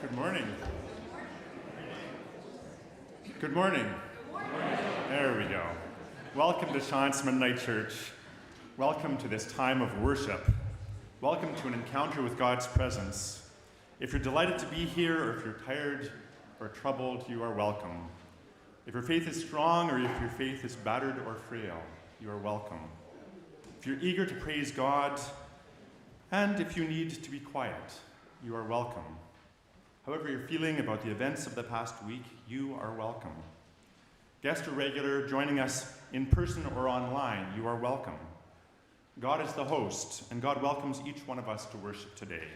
Good morning. Good morning. There we go. Welcome to Sean's Mennonite Church. Welcome to this time of worship. Welcome to an encounter with God's presence. If you're delighted to be here, or if you're tired or troubled, you are welcome. If your faith is strong, or if your faith is battered or frail, you are welcome. If you're eager to praise God, and if you need to be quiet, you are welcome. However you're feeling about the events of the past week, you are welcome. Guest or regular joining us in person or online, you are welcome. God is the host, and God welcomes each one of us to worship today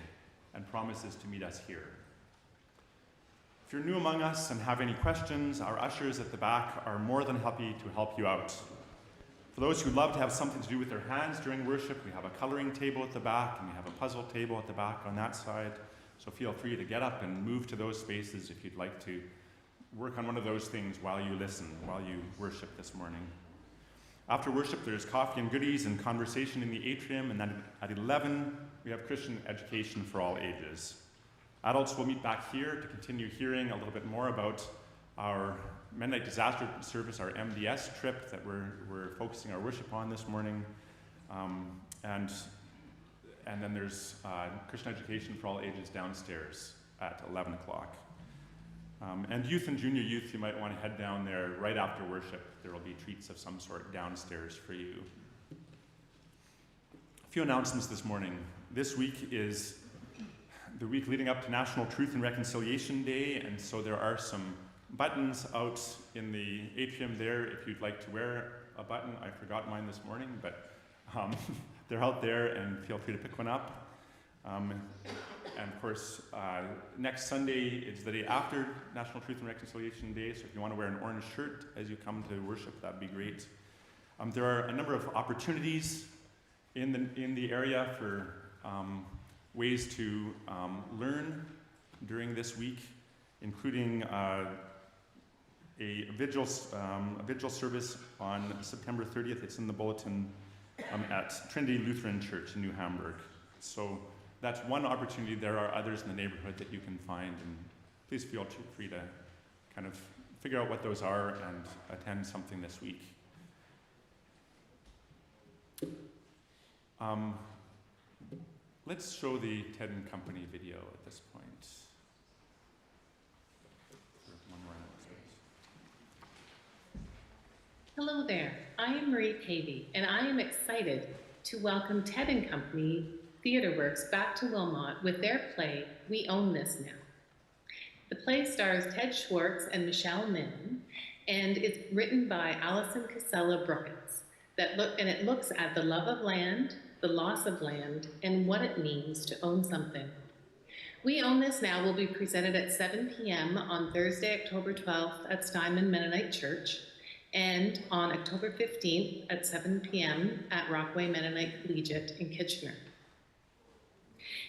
and promises to meet us here. If you're new among us and have any questions, our ushers at the back are more than happy to help you out. For those who love to have something to do with their hands during worship, we have a coloring table at the back, and we have a puzzle table at the back on that side. So feel free to get up and move to those spaces if you'd like to work on one of those things while you listen, while you worship this morning. After worship, there's coffee and goodies and conversation in the atrium, and then at 11, we have Christian education for all ages. Adults will meet back here to continue hearing a little bit more about our Mennonite Disaster Service, our MDS trip that we're focusing our worship on this morning. And then there's Christian education for all ages downstairs at 11 o'clock. And youth and junior youth, you might want to head down there right after worship. There will be treats of some sort downstairs for you. A few announcements this morning. This week is the week leading up to National Truth and Reconciliation Day, and so there are some buttons out in the atrium there if you'd like to wear a button. I forgot mine this morning, but they're out there, and feel free to pick one up. And of course, next Sunday is the day after National Truth and Reconciliation Day, so if you want to wear an orange shirt as you come to worship, that'd be great. There are a number of opportunities in the area for ways to learn during this week, including a vigil service on September 30th. It's in the bulletin at Trinity Lutheran Church in New Hamburg. So that's one opportunity. There are others in the neighborhood that you can find, and please feel free to kind of figure out what those are and attend something this week. Let's show the Ted and Company video at this point. One more Hello there, I am Marie Pavey, and I am excited to welcome Ted and Company Theatre Works back to Wilmot with their play, We Own This Now. The play stars Ted Schwartz and Michelle Min, and it's written by Alison Casella Brookins. It looks at the love of land, the loss of land, and what it means to own something. We Own This Now will be presented at 7 p.m. on Thursday, October 12th at Steinman Mennonite Church, and on October 15th at 7 p.m. at Rockaway Mennonite Collegiate in Kitchener.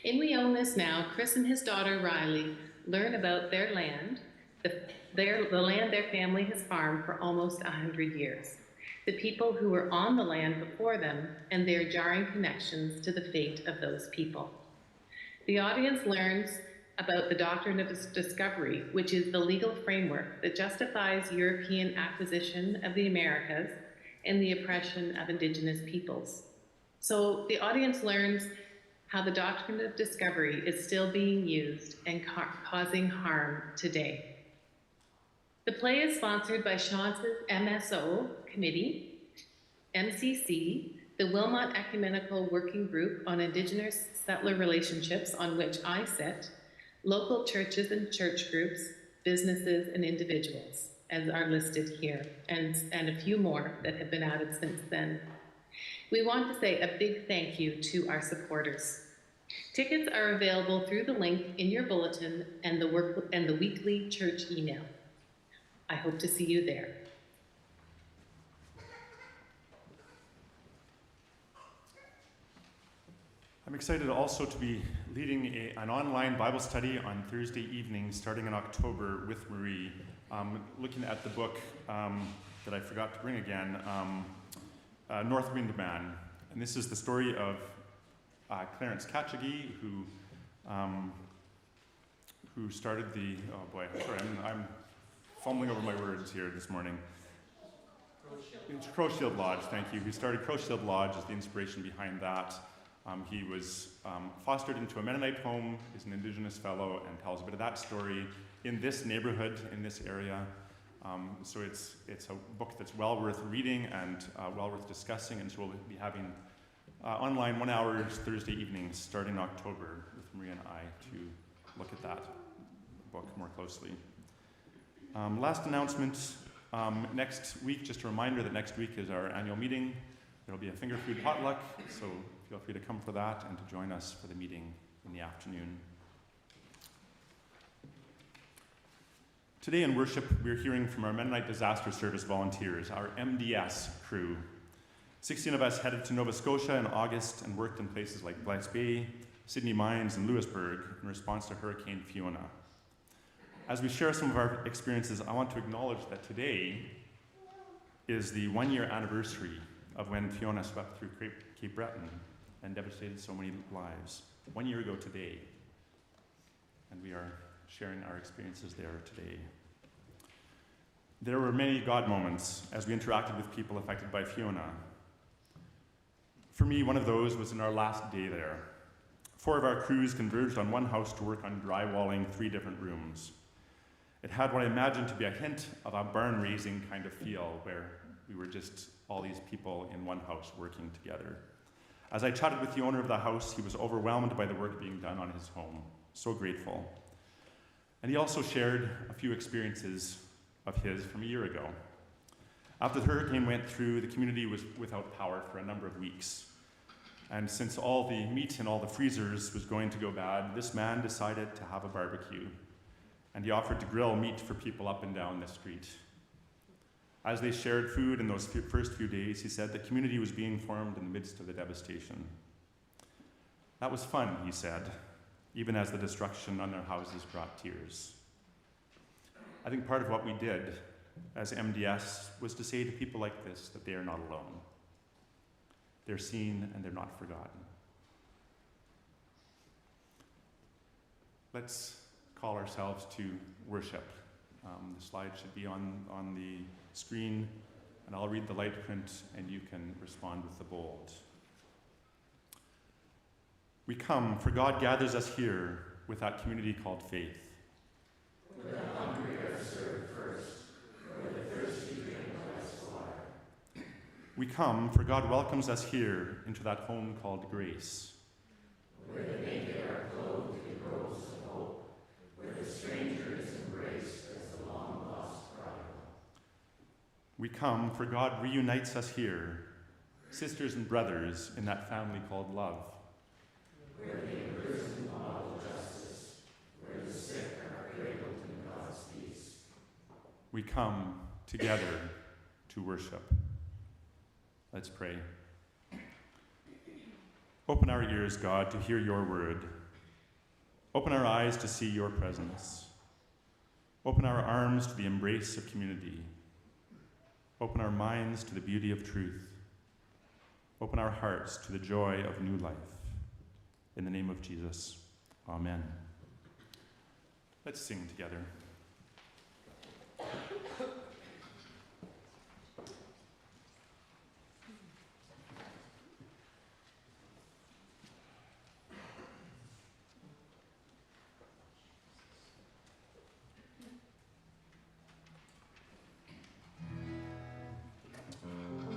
In We Own This Now, Chris and his daughter Riley learn about their land, the land their family has farmed for almost 100 years, the people who were on the land before them, and their jarring connections to the fate of those people. The audience learns about the doctrine of discovery, which is the legal framework that justifies European acquisition of the Americas and the oppression of Indigenous peoples. So the audience learns how the doctrine of discovery is still being used and causing harm today. The play is sponsored by Sean's MSO Committee, MCC, the Wilmot Ecumenical Working Group on Indigenous Settler Relationships, on which I sit, local churches and church groups, businesses and individuals, as are listed here, and a few more that have been added since then. We want to say a big thank you to our supporters. Tickets are available through the link in your bulletin and the weekly church email. I hope to see you there. I'm excited also to be leading an online Bible study on Thursday evening starting in October with Marie, looking at the book that I forgot to bring again, North Wind Man. And this is the story of Clarence Katchagi, who started the, oh boy, sorry, I'm fumbling over my words here this morning. Crow Shield Lodge, thank you. He started Crow Shield Lodge as the inspiration behind that. He was fostered into a Mennonite home, is an Indigenous fellow, and tells a bit of that story in this neighborhood, in this area. So it's a book that's well worth reading and well worth discussing, and so we'll be having online 1 hour Thursday evenings starting in October with Maria and I to look at that book more closely. Last announcement, next week, just a reminder that next week is our annual meeting. There will be a finger food potluck, so feel free to come for that and to join us for the meeting in the afternoon. Today in worship, we're hearing from our Mennonite Disaster Service volunteers, our MDS crew. 16 of us headed to Nova Scotia in August and worked in places like Blythe Bay, Sydney Mines, and Lewisburg in response to Hurricane Fiona. As we share some of our experiences, I want to acknowledge that today is the 1-year anniversary of when Fiona swept through Cape Breton and devastated so many lives. 1 year ago today. And we are sharing our experiences there today. There were many God moments as we interacted with people affected by Fiona. For me, one of those was in our last day there. 4 of our crews converged on one house to work on drywalling 3 different rooms. It had what I imagined to be a hint of a barn-raising kind of feel, where we were just all these people in one house working together. As I chatted with the owner of the house, he was overwhelmed by the work being done on his home. So grateful. And he also shared a few experiences of his from a year ago. After the hurricane went through, the community was without power for a number of weeks. And since all the meat in all the freezers was going to go bad, this man decided to have a barbecue. And he offered to grill meat for people up and down the street. As they shared food in those first few days, he said the community was being formed in the midst of the devastation. That was fun, he said, even as the destruction on their houses brought tears. I think part of what we did as MDS was to say to people like this that they are not alone. They're seen and they're not forgotten. Let's call ourselves to worship. The slide should be on the screen, and I'll read the light print and you can respond with the bold. We come, for God gathers us here with that community called faith. Where the hungry are served first, where the thirsty drink life's water. We come, for God welcomes us here into that home called grace. Where the naked are clothed in robes of hope, where the stranger is embraced as the long-lost prodigal. We come, for God reunites us here, sisters and brothers in that family called love. Where the imprisoned model justice, where the sick are cradled in God's peace. We come together to worship. Let's pray. Open our ears, God, to hear your word. Open our eyes to see your presence. Open our arms to the embrace of community. Open our minds to the beauty of truth. Open our hearts to the joy of new life. In the name of Jesus, amen. Let's sing together.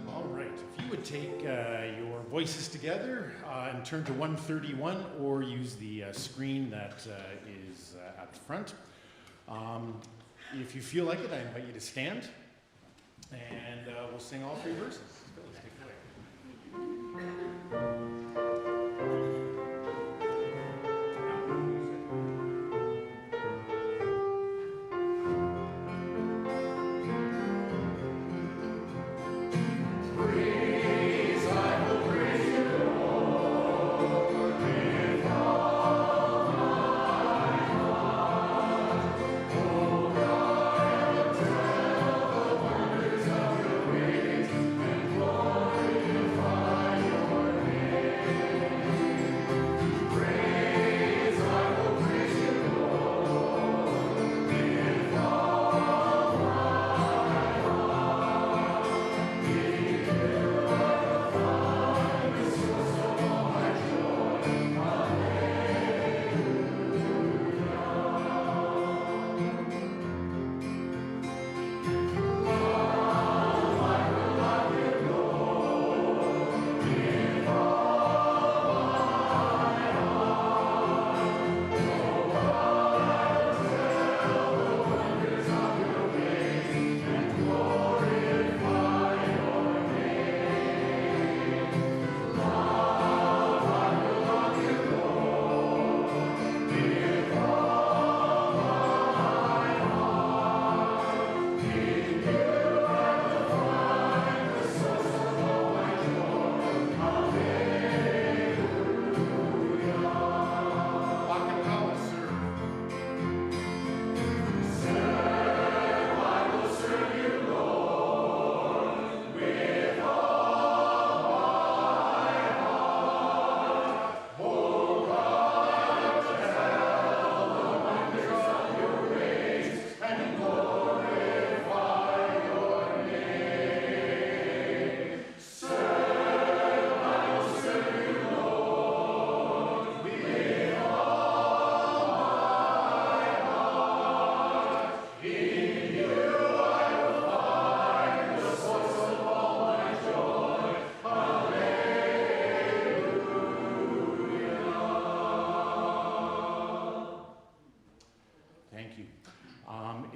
All right, if you would take your voices together and turn to 131 or use the screen that is at the front. If you feel like it, I invite you to stand and we'll sing all 3 verses. Phyllis, take it away. Glorify your name.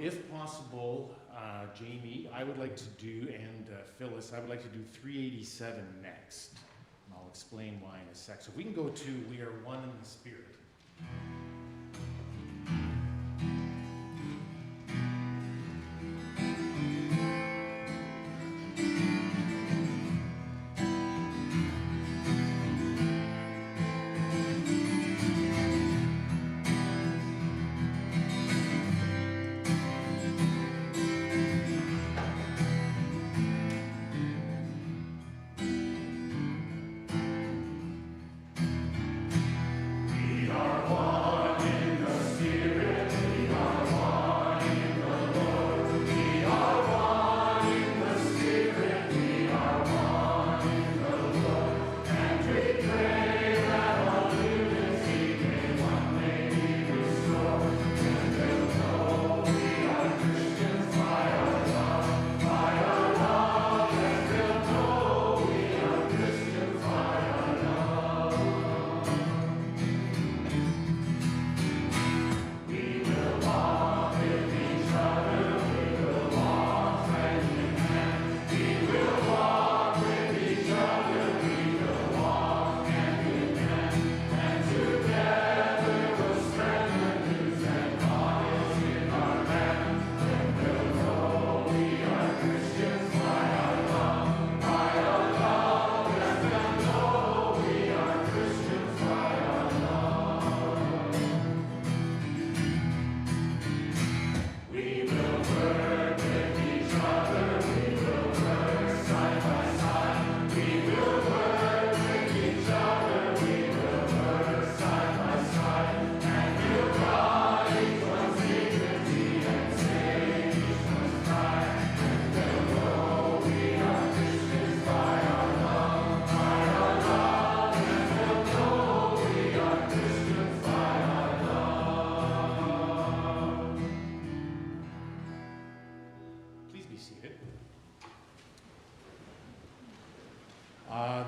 If possible, Jamie, I would like to do, and Phyllis, I would like to do 387 next. And I'll explain why in a sec. So if we can go to We Are One in the Spirit.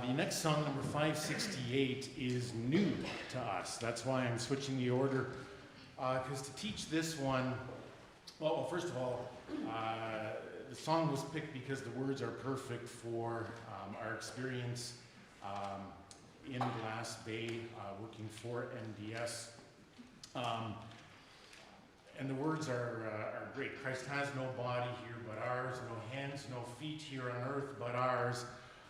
The next song, number 568, is new to us. That's why I'm switching the order. Because to teach this one, well, first of all, the song was picked because the words are perfect for our experience in Glass Bay, working for MDS. And the words are great. Christ has no body here but ours, no hands, no feet here on earth but ours.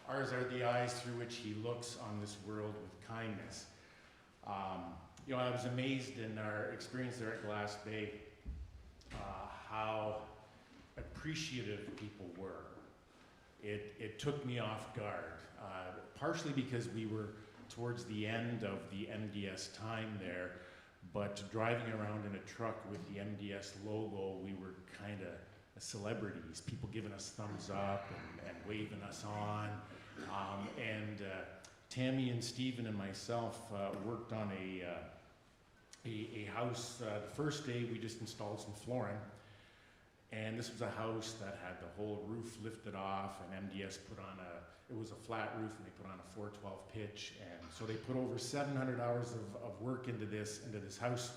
Ours are the eyes through which he looks on this world with kindness. You know, I was amazed in our experience there at Glass Bay how appreciative people were. It took me off guard, partially because we were towards the end of the MDS time there, but driving around in a truck with the MDS logo, we were kind of celebrities, people giving us thumbs up and waving us on. Tammy and Stephen and myself worked on a house. The first day we just installed some flooring, and this was a house that had the whole roof lifted off, and MDS put on it was a flat roof, and they put on a 412 pitch, and so they put over 700 hours of work into this house,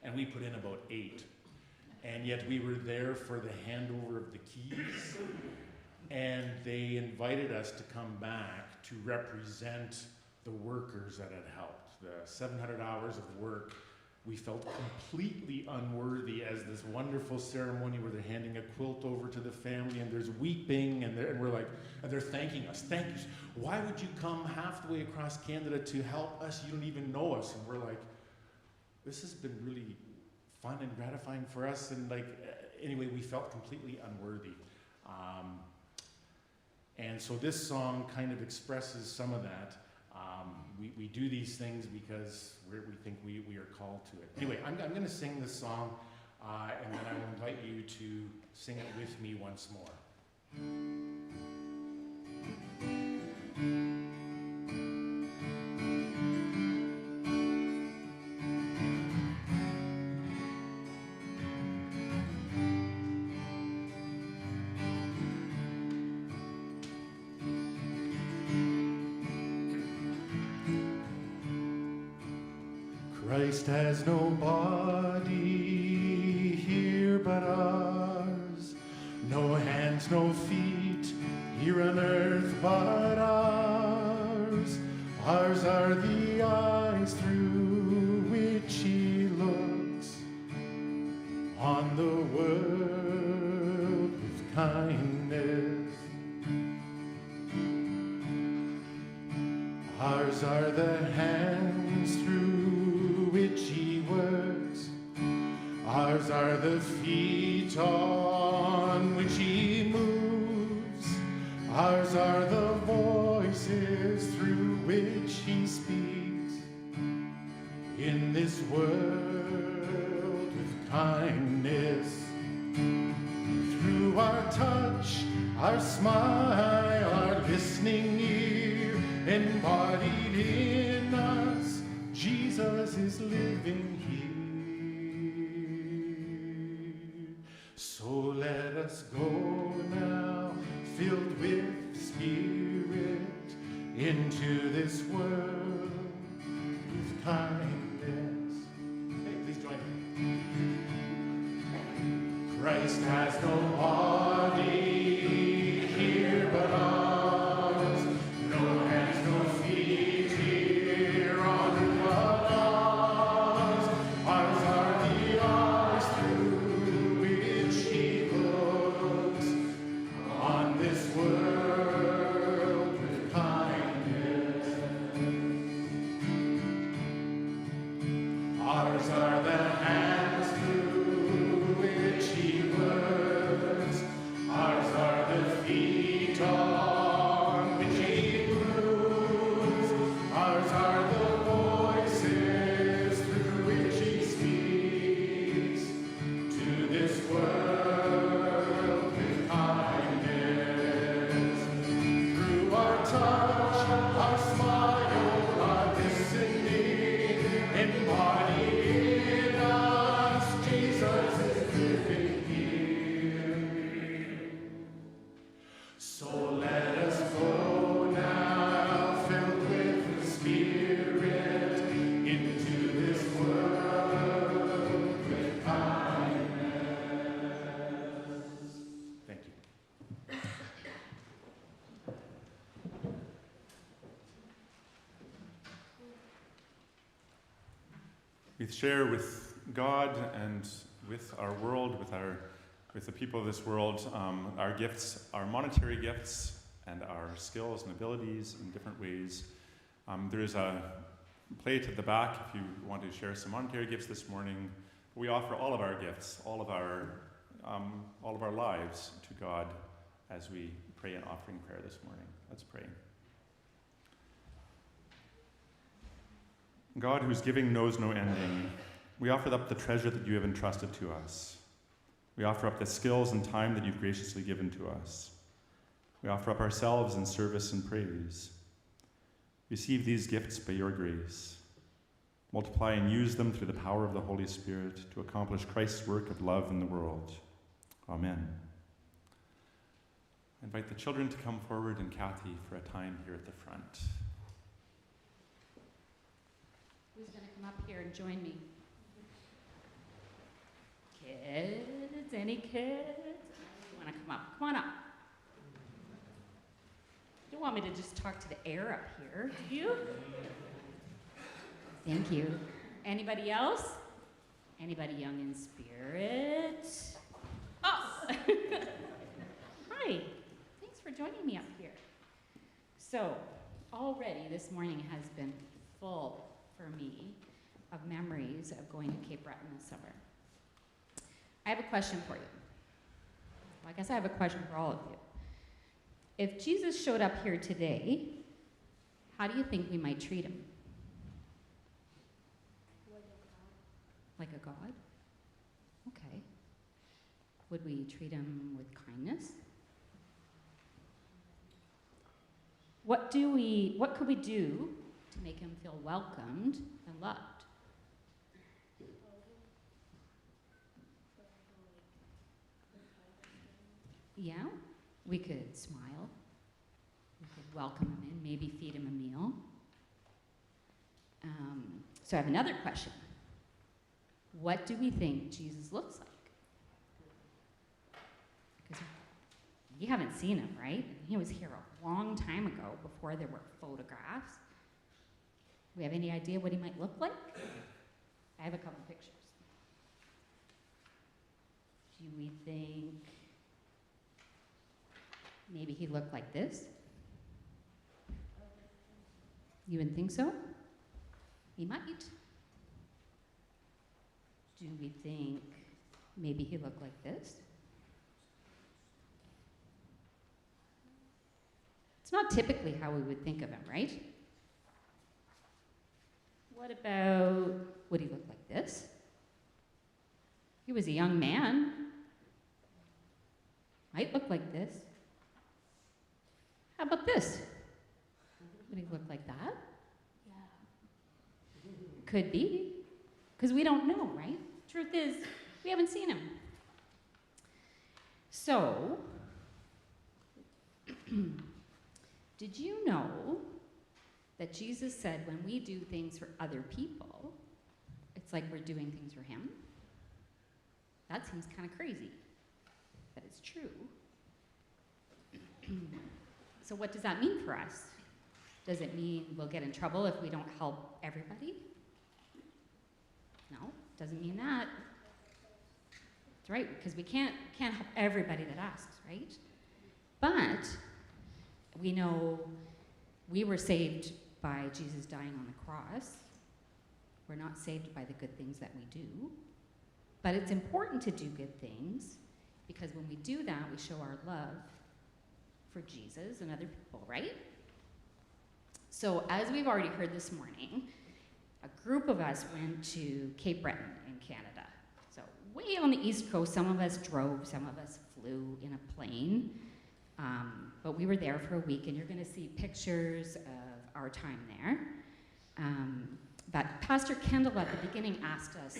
and we put in about 8. And yet we were there for the handover of the keys, and they invited us to come back to represent the workers that had helped. The 700 hours of work, we felt completely unworthy as this wonderful ceremony where they're handing a quilt over to the family, and there's weeping, and we're like, and they're thanking us. Thank you. Why would you come half the way across Canada to help us? You don't even know us. And we're like, this has been really fun and gratifying for us. And anyway, we felt completely unworthy. And so this song kind of expresses some of that. We do these things because we think we are called to it. Anyway, I'm going to sing this song, and then I will invite you to sing it with me once more. Christ has no body here but ours. No hands, no feet here on earth but ours. Ours are the eyes through which he looks on the world with kindness. Ours are the hands through which he works. Ours are the feet on which he moves. Ours are the voices through which he speaks in this world with kindness. Through our touch, our smile, our listening ear, embodied in us, Jesus is living here. So let us go now, filled with Spirit, into this world with kindness. Okay, please join me. Christ has no body here but ours, no hands, no feet here on earth but ours. Ours are the eyes through which he looks on this world with kindness. Ours are the hands through which he works. Ours are the feet on which he moves. Ours are the voices through which he speaks to this world with kindness. Through our touch, our smile, our listening, embodied in us, Jesus is living here. So let us go now, filled with the Spirit, into this world with kindness. Thank you. We share with God and with our world, with the people of this world, our gifts, our monetary gifts, and our skills and abilities in different ways. There's a plate at the back if you want to share some monetary gifts this morning. We offer all of our gifts, all of our lives to God as we pray an offering prayer this morning. Let's pray. God, whose giving knows no ending, we offer up the treasure that you have entrusted to us. We offer up the skills and time that you've graciously given to us. We offer up ourselves in service and praise. Receive these gifts by your grace. Multiply and use them through the power of the Holy Spirit to accomplish Christ's work of love in the world. Amen. I invite the children to come forward and Kathy for a time here at the front. Who's going to come up here and join me? Kids? Any kids? You want to come up? Come on up. You don't want me to just talk to the air up here, do you? Thank you. Anybody else? Anybody young in spirit? Oh! Hi. Thanks for joining me up here. So, already this morning has been full for me of memories of going to Cape Breton this summer. I have a question for you. Well, I guess I have a question for all of you. If Jesus showed up here today, how do you think we might treat him? Like a god? Okay. Would we treat him with kindness? What could we do to make him feel welcomed and loved? Yeah, we could smile. We could welcome him in, maybe feed him a meal. So I have another question. What do we think Jesus looks like? You haven't seen him, right? He was here a long time ago before there were photographs. Do we have any idea what he might look like? I have a couple pictures. Do we think maybe he looked like this? You wouldn't think so? He might. Do we think maybe he looked like this? It's not typically how we would think of him, right? What about, would he look like this? He was a young man. Might look like this. How about this? Would he look like that? Yeah. Could be, because we don't know, right? Truth is, we haven't seen him. So, did you know that Jesus said when we do things for other people, it's like we're doing things for him? That seems kind of crazy, but it's true. So what does that mean for us? Does it mean we'll get in trouble if we don't help everybody? No, doesn't mean that. That's right, because we can't help everybody that asks, right? But we know we were saved by Jesus dying on the cross. We're not saved by the good things that we do. But it's important to do good things because when we do that, we show our love for Jesus and other people, right? So as we've already heard this morning, a group of us went to Cape Breton in Canada. So way on the East Coast, some of us drove, some of us flew in a plane. But we were there for a week, and you're going to see pictures of our time there. But Pastor Kendall at the beginning asked us,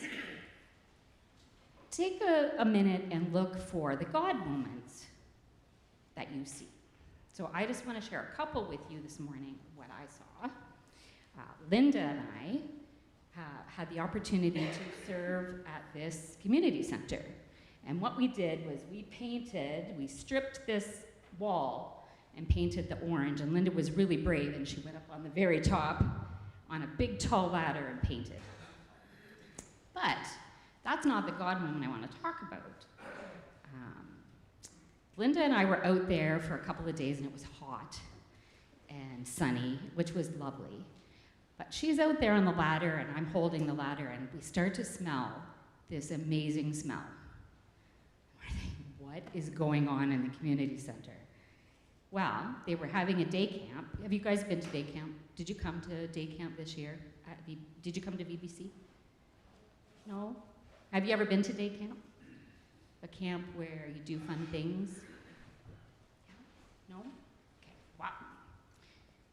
take a minute and look for the God moments that you see. So I just want to share a couple with you this morning of what I saw. Linda and I had the opportunity to serve at this community center. And what we did was we stripped this wall and painted the orange. And Linda was really brave, and she went up on the very top on a big tall ladder and painted. But that's not the God moment I want to talk about. Linda and I were out there for a couple of days, and it was hot and sunny, which was lovely. But she's out there on the ladder, and I'm holding the ladder, and we start to smell this amazing smell. We're thinking, what is going on in the community center? Well, they were having a day camp. Have you guys been to day camp? Did you come to day camp this year? Did you come to VBC? No? Have you ever been to day camp? A camp where you do fun things? No? Okay, wow.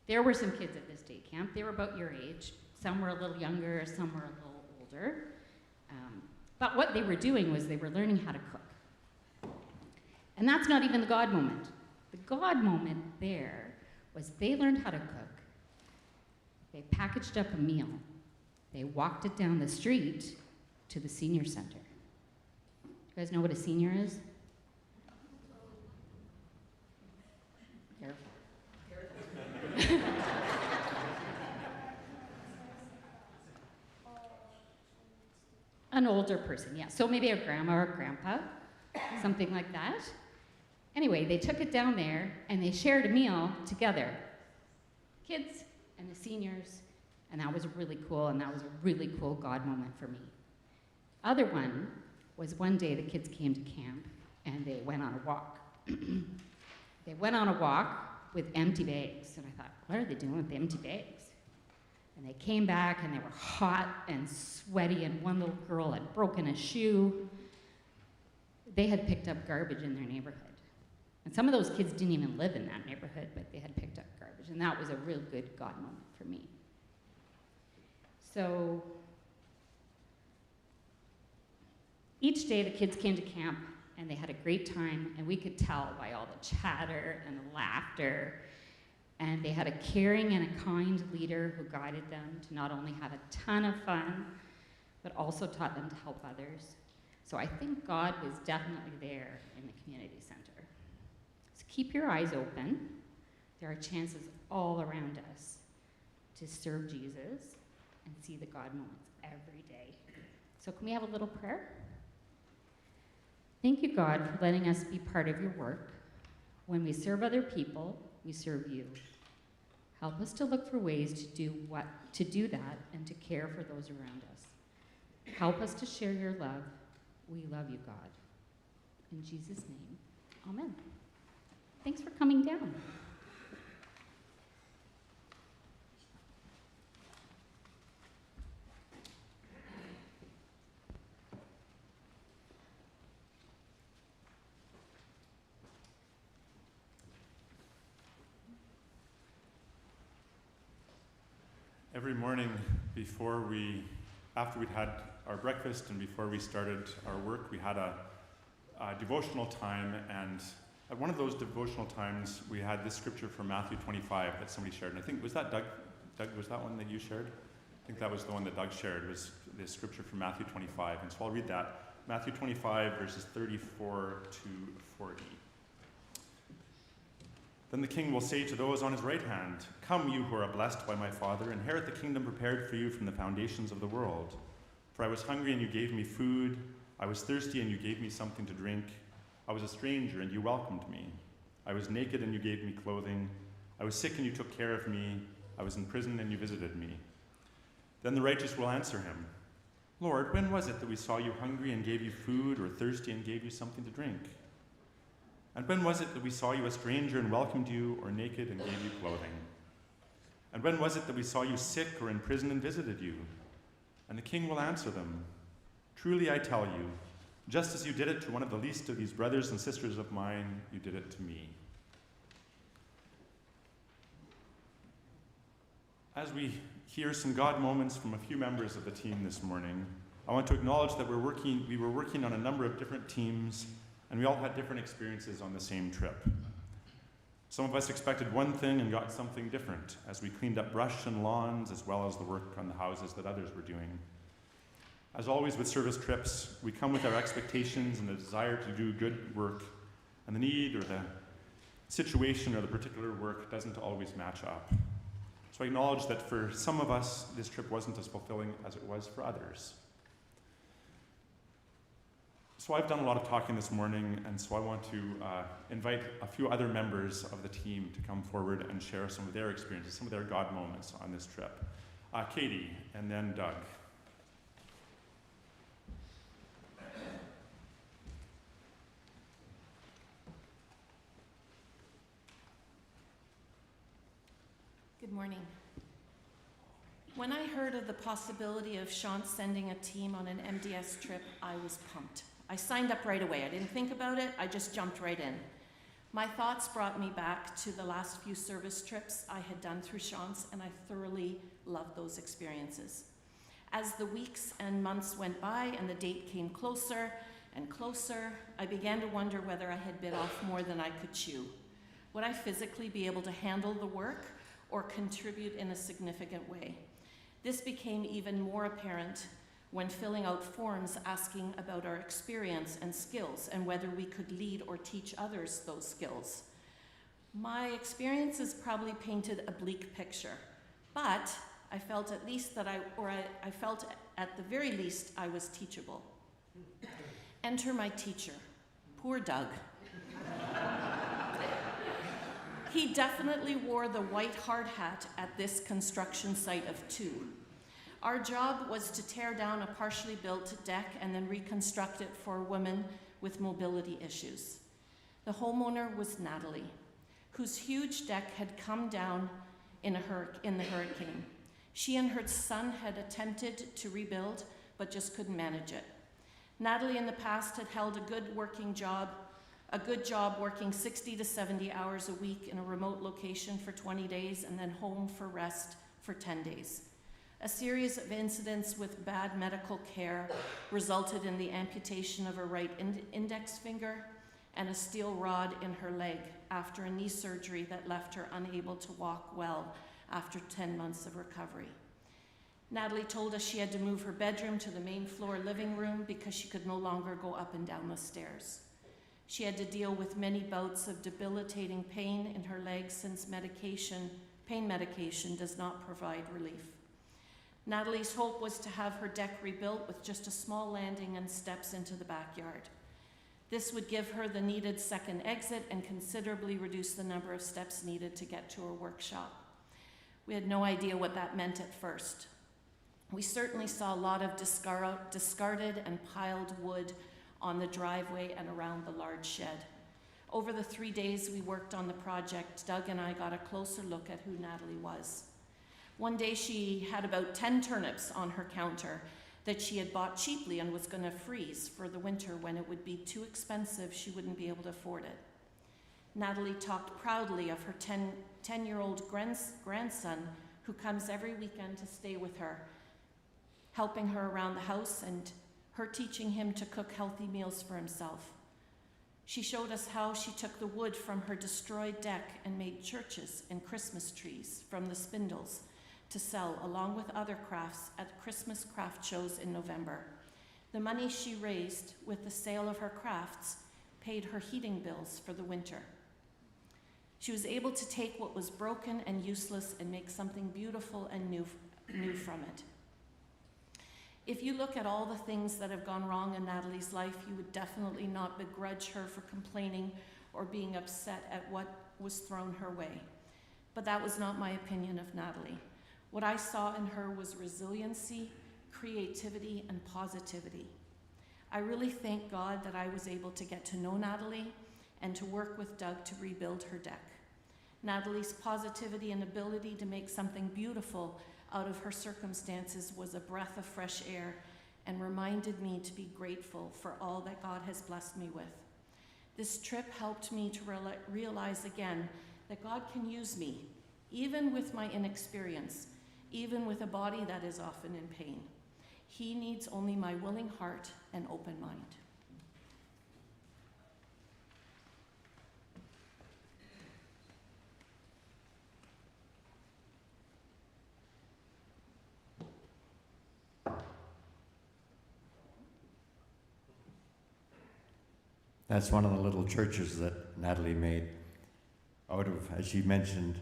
There were some kids at this day camp. They were about your age. Some were a little younger, some were a little older. But what they were doing was they were learning how to cook. And that's not even the God moment. The God moment there was they learned how to cook. They packaged up a meal. They walked it down the street to the senior center. You guys know what a senior is? Careful. An older person, yeah. So maybe a grandma or grandpa, something like that. Anyway, they took it down there and they shared a meal together. Kids and the seniors, and that was really cool, and that was a really cool God moment for me. Other one was one day the kids came to camp and they went on a walk. They went on a walk with empty bags, and I thought, what are they doing with the empty bags? And they came back and they were hot and sweaty, and one little girl had broken a shoe. They had picked up garbage in their neighborhood. And some of those kids didn't even live in that neighborhood, but they had picked up garbage, and that was a real good God moment for me. So each day the kids came to camp and they had a great time, and we could tell by all the chatter and the laughter. And they had a caring and a kind leader who guided them to not only have a ton of fun, but also taught them to help others. So I think God was definitely there in the community center. keep your eyes open. There are chances all around us to serve Jesus and see the God moments every day. So can we have a little prayer? Thank you, God, for letting us be part of your work. When we serve other people, we serve you. Help us to look for ways to do that and to care for those around us. Help us to share your love. We love you, God. In Jesus' name, amen. Thanks for coming down. Every morning after we'd had our breakfast and before we started our work, we had a devotional time, and at one of those devotional times, we had this scripture from Matthew 25 that somebody shared. And I think, was that Doug? Doug, was that one that you shared? I think that was the one that Doug shared, was this scripture from Matthew 25. And so I'll read that. Matthew 25, verses 34 to 40. Then the king will say to those on his right hand, "Come, you who are blessed by my Father, inherit the kingdom prepared for you from the foundations of the world. For I was hungry, and you gave me food. I was thirsty, and you gave me something to drink. I was a stranger, and you welcomed me. I was naked, and you gave me clothing. I was sick, and you took care of me. I was in prison, and you visited me." Then the righteous will answer him, "Lord, when was it that we saw you hungry and gave you food, or thirsty and gave you something to drink? And when was it that we saw you a stranger and welcomed you, or naked and gave you clothing? And when was it that we saw you sick or in prison and visited you?" And the king will answer them, "Truly I tell you, just as you did it to one of the least of these brothers and sisters of mine, you did it to me." As we hear some God moments from a few members of the team this morning, I want to acknowledge that we were working on a number of different teams, and we all had different experiences on the same trip. Some of us expected one thing and got something different as we cleaned up brush and lawns, as well as the work on the houses that others were doing. As always with service trips, we come with our expectations and a desire to do good work, and the need or the situation or the particular work doesn't always match up. So I acknowledge that for some of us, this trip wasn't as fulfilling as it was for others. So I've done a lot of talking this morning, and so I want to invite a few other members of the team to come forward and share some of their experiences, some of their God moments on this trip. Katie, and then Doug. Good morning. When I heard of the possibility of Sean sending a team on an MDS trip, I was pumped. I signed up right away. I didn't think about it, I just jumped right in. My thoughts brought me back to the last few service trips I had done through Sean's, and I thoroughly loved those experiences. As the weeks and months went by and the date came closer and closer, I began to wonder whether I had bit off more than I could chew. Would I physically be able to handle the work or contribute in a significant way? This became even more apparent when filling out forms asking about our experience and skills and whether we could lead or teach others those skills. My experiences probably painted a bleak picture, but I felt at the very least I was teachable. Enter my teacher, poor Doug. He definitely wore the white hard hat at this construction site of two. Our job was to tear down a partially built deck and then reconstruct it for women with mobility issues. The homeowner was Natalie, whose huge deck had come down in the hurricane. She and her son had attempted to rebuild, but just couldn't manage it. Natalie in the past had held a good job working 60 to 70 hours a week in a remote location for 20 days and then home for rest for 10 days. A series of incidents with bad medical care resulted in the amputation of her right index finger and a steel rod in her leg after a knee surgery that left her unable to walk well after 10 months of recovery. Natalie told us she had to move her bedroom to the main floor living room because she could no longer go up and down the stairs. She had to deal with many bouts of debilitating pain in her legs since pain medication does not provide relief. Natalie's hope was to have her deck rebuilt with just a small landing and steps into the backyard. This would give her the needed second exit and considerably reduce the number of steps needed to get to her workshop. We had no idea what that meant at first. We certainly saw a lot of discarded and piled wood on the driveway and around the large shed. Over the 3 days we worked on the project, Doug and I got a closer look at who Natalie was. One day she had about 10 turnips on her counter that she had bought cheaply and was going to freeze for the winter when it would be too expensive, she wouldn't be able to afford it. Natalie talked proudly of her 10-year-old grandson who comes every weekend to stay with her, helping her around the house and her teaching him to cook healthy meals for himself. She showed us how she took the wood from her destroyed deck and made churches and Christmas trees from the spindles to sell, along with other crafts, at Christmas craft shows in November. The money she raised with the sale of her crafts paid her heating bills for the winter. She was able to take what was broken and useless and make something beautiful and new from it. If you look at all the things that have gone wrong in Natalie's life, you would definitely not begrudge her for complaining or being upset at what was thrown her way. But that was not my opinion of Natalie. What I saw in her was resiliency, creativity, and positivity. I really thank God that I was able to get to know Natalie and to work with Doug to rebuild her deck. Natalie's positivity and ability to make something beautiful out of her circumstances was a breath of fresh air and reminded me to be grateful for all that God has blessed me with. This trip helped me to realize again that God can use me, even with my inexperience, even with a body that is often in pain. He needs only my willing heart and open mind. That's one of the little churches that Natalie made out of, as she mentioned,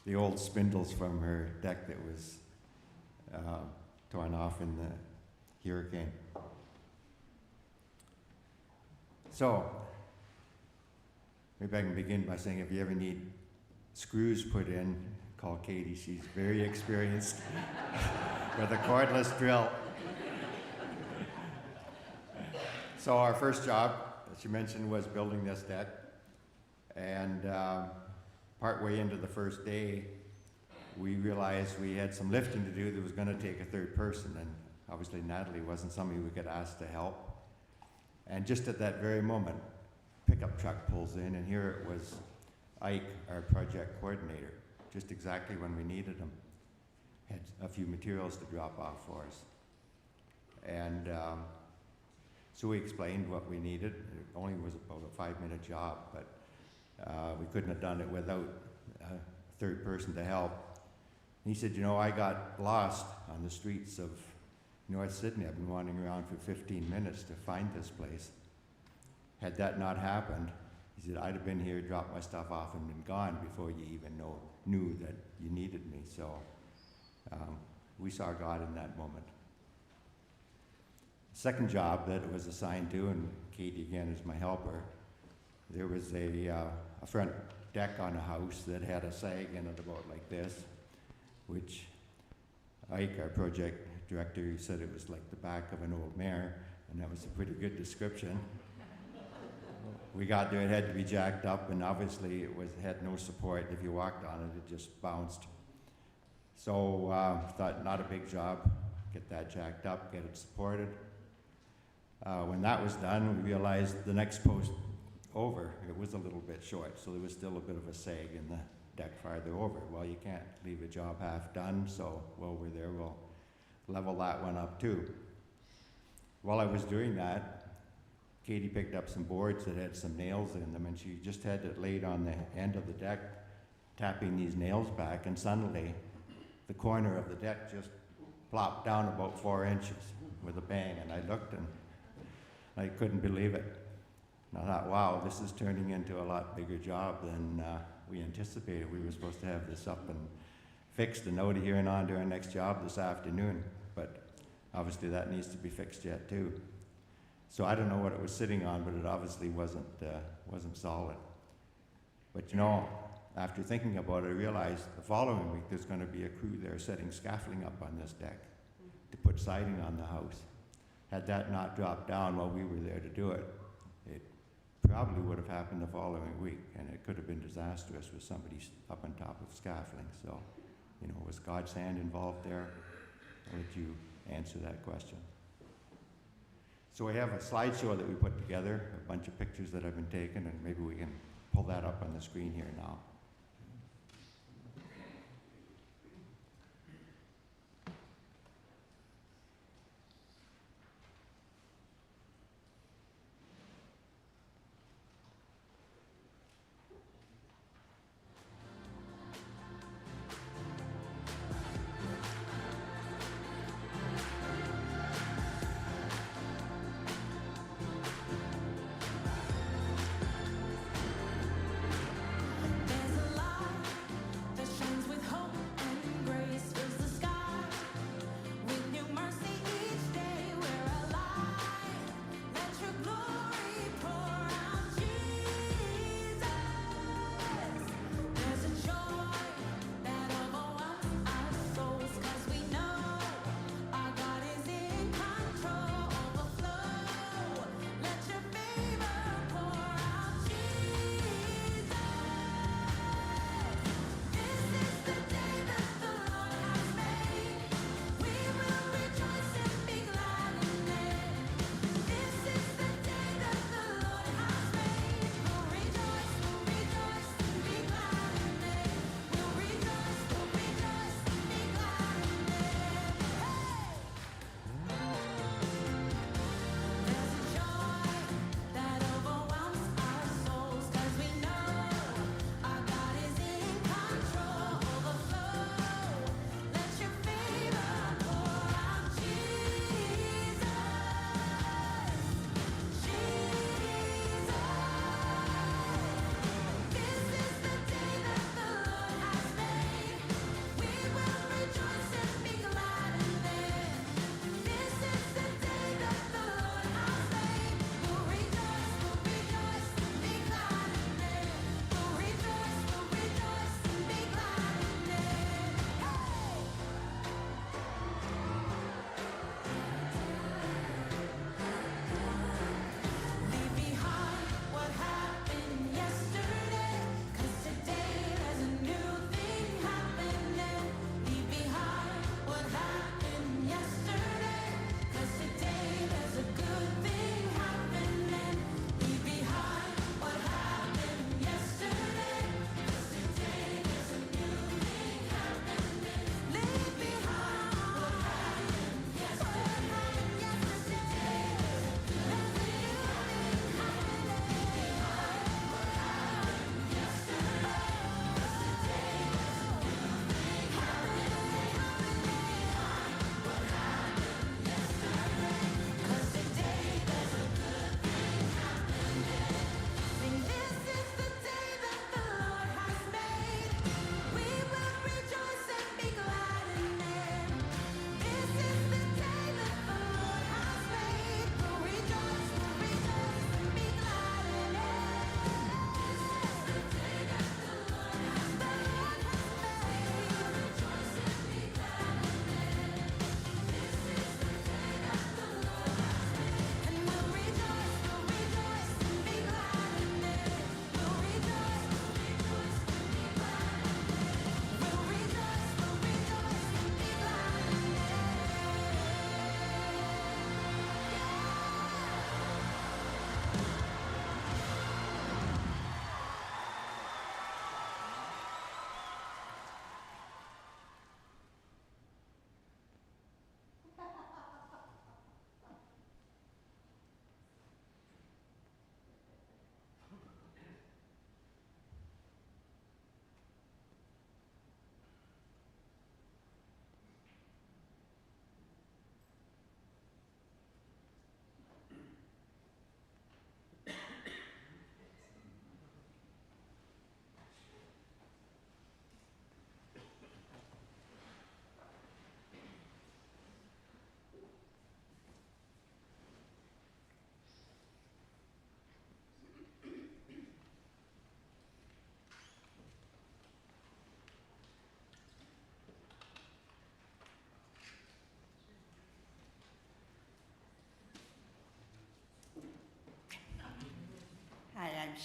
the old spindles from her deck that was torn off in the hurricane. So, maybe I can begin by saying if you ever need screws put in, call Katie. She's very experienced with a cordless drill. So our first job, as you mentioned, was building this deck. And partway into the first day, we realized we had some lifting to do that was going to take a third person. And obviously Natalie wasn't somebody we could ask to help. And just at that very moment, pickup truck pulls in, and here it was Ike, our project coordinator, just exactly when we needed him. Had a few materials to drop off for us. And so we explained what we needed. It only was about a 5-minute job, but we couldn't have done it without a third person to help. And he said, you know, I got lost on the streets of North Sydney. I've been wandering around for 15 minutes to find this place. Had that not happened, he said, I'd have been here, dropped my stuff off, and been gone before you even knew that you needed me. So we saw God in that moment. Second job that it was assigned to, and Katie again is my helper, there was a front deck on a house that had a sag in it about like this, which Ike, our project director, said it was like the back of an old mare, and that was a pretty good description. We got there, it had to be jacked up, and obviously it had no support. If you walked on it, it just bounced. So thought, not a big job, get that jacked up, get it supported. When that was done, we realized the next post over, it was a little bit short, so there was still a bit of a sag in the deck farther over. Well, you can't leave a job half done, so while we're there, we'll level that one up too. While I was doing that, Katie picked up some boards that had some nails in them, and she just had it laid on the end of the deck, tapping these nails back, and suddenly the corner of the deck just plopped down about 4 inches with a bang, and I looked and I couldn't believe it. And I thought, wow, this is turning into a lot bigger job than we anticipated. We were supposed to have this up and fixed and out of here and on to our next job this afternoon, but obviously that needs to be fixed yet too. So I don't know what it was sitting on, but it obviously wasn't solid. But you know, after thinking about it, I realized the following week there's going to be a crew there setting scaffolding up on this deck to put siding on the house. Had that not dropped down while we were there to do it, it probably would have happened the following week, and it could have been disastrous with somebody up on top of scaffolding. So, you know, was God's hand involved there? I'll let you answer that question. So we have a slideshow that we put together, a bunch of pictures that have been taken, and maybe we can pull that up on the screen here now. There's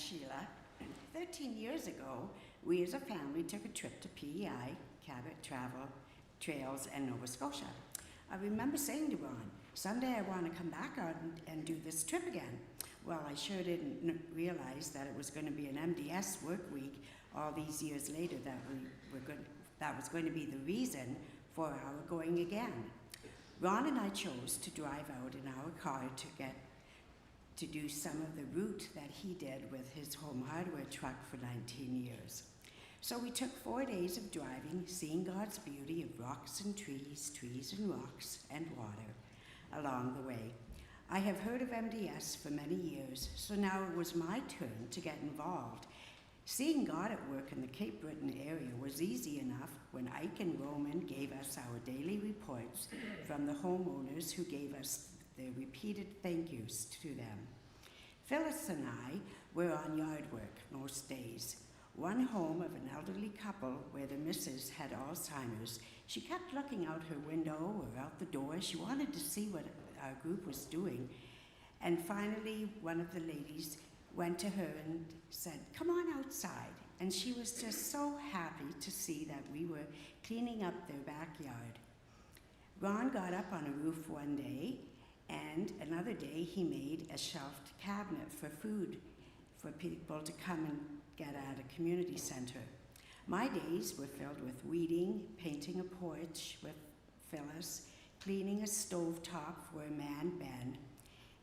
Sheila. 13 years ago, we as a family took a trip to PEI, Cabot Travel Trails, and Nova Scotia. I remember saying to Ron, someday I want to come back out and do this trip again. Well, I sure didn't realize that it was going to be an MDS work week all these years later that was going to be the reason for our going again. Ron and I chose to drive out in our car to do some of the route that he did with his home hardware truck for 19 years. So we took 4 days of driving, seeing God's beauty of rocks and trees, trees and rocks and water along the way. I have heard of MDS for many years, so now it was my turn to get involved. Seeing God at work in the Cape Breton area was easy enough when Ike and Roman gave us our daily reports from the homeowners who gave us their repeated thank yous to them. Phyllis and I were on yard work most days. One home of an elderly couple where the missus had Alzheimer's. She kept looking out her window or out the door. She wanted to see what our group was doing. And finally, one of the ladies went to her and said, "Come on outside." And she was just so happy to see that we were cleaning up their backyard. Ron got up on a roof one day, and another day he made a shelved cabinet for food for people to come and get at a community center. My days were filled with weeding, painting a porch with Phyllis, cleaning a stovetop for a man, Ben.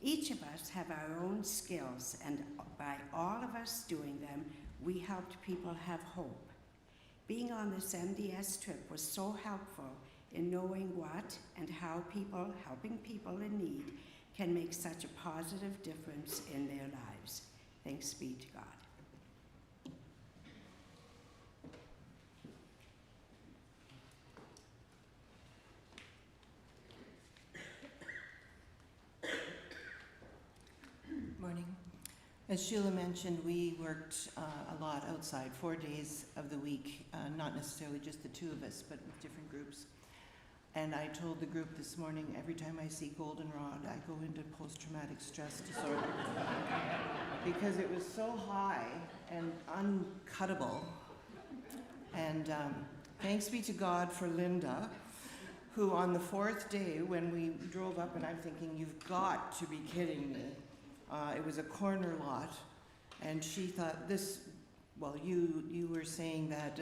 Each of us have our own skills, and by all of us doing them, we helped people have hope. Being on this MDS trip was so helpful in knowing what and how helping people in need can make such a positive difference in their lives. Thanks be to God. Morning. As Sheila mentioned, we worked a lot outside, 4 days of the week, not necessarily just the two of us, but with different groups. And I told the group this morning, every time I see goldenrod, I go into post-traumatic stress disorder because it was so high and uncuttable. And thanks be to God for Linda, who on the 4th day when we drove up, and I'm thinking, you've got to be kidding me. It was a corner lot, and she thought this, well, you were saying that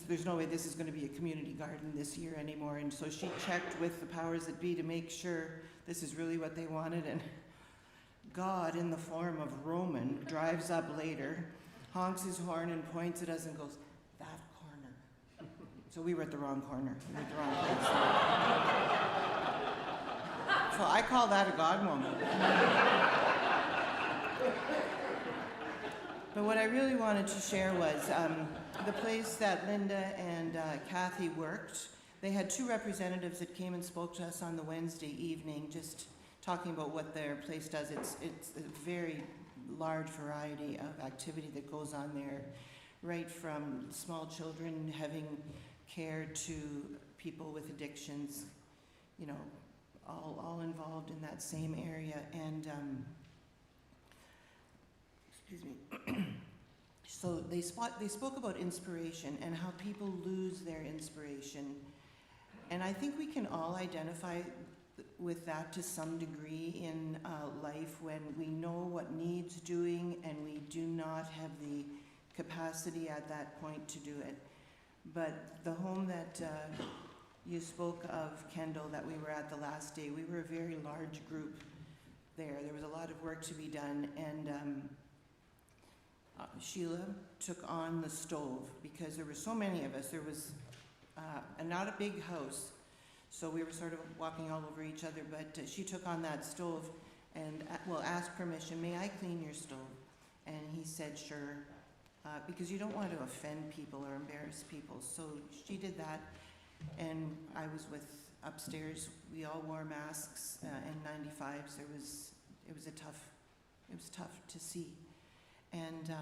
there's no way this is going to be a community garden this year anymore, and so she checked with the powers that be to make sure this is really what they wanted, and God, in the form of Roman, drives up later, honks his horn and points at us and goes, "That corner." So we were at the wrong corner. We were at the wrong place. So I call that a God moment. But what I really wanted to share was the place that Linda and Kathy worked. They had 2 representatives that came and spoke to us on the Wednesday evening, just talking about what their place does. It's a very large variety of activity that goes on there, right from small children having care to people with addictions, you know, all involved in that same area. And excuse me. So they spoke about inspiration and how people lose their inspiration. And I think we can all identify with that to some degree in life when we know what needs doing and we do not have the capacity at that point to do it. But the home that you spoke of, Kendall, that we were at the last day, we were a very large group there. There was a lot of work to be done, and Sheila took on the stove because there were so many of us. There was not a big house, so we were sort of walking all over each other, but she took on that stove and asked permission, "May I clean your stove?" And he said, "Sure," because you don't want to offend people or embarrass people. So she did that, and I was with upstairs. We all wore masks and 95s. It was tough to see. And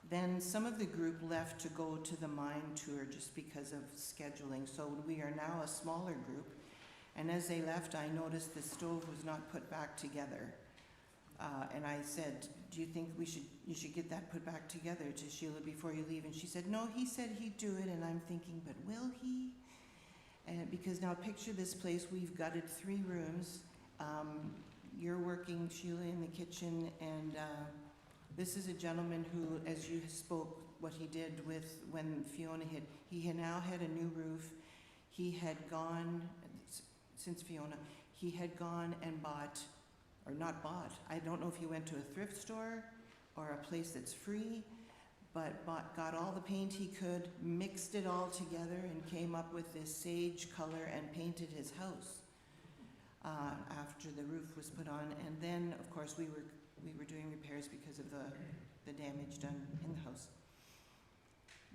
then some of the group left to go to the mine tour just because of scheduling. So we are now a smaller group. And as they left, I noticed the stove was not put back together. And I said, do you think you should get that put back together to Sheila before you leave? And she said, no, he said he'd do it. And I'm thinking, but will he? And because now picture this place, we've gutted 3 rooms. You're working, Sheila, in the kitchen, and this is a gentleman who, as you spoke, what he did with when Fiona hit, he had now had a new roof. He had gone, since Fiona, he had gone and bought, or not bought, I don't know if he went to a thrift store or a place that's free, but got all the paint he could, mixed it all together, and came up with this sage color and painted his house after the roof was put on. And then, of course, we were doing repairs because of the damage done in the house.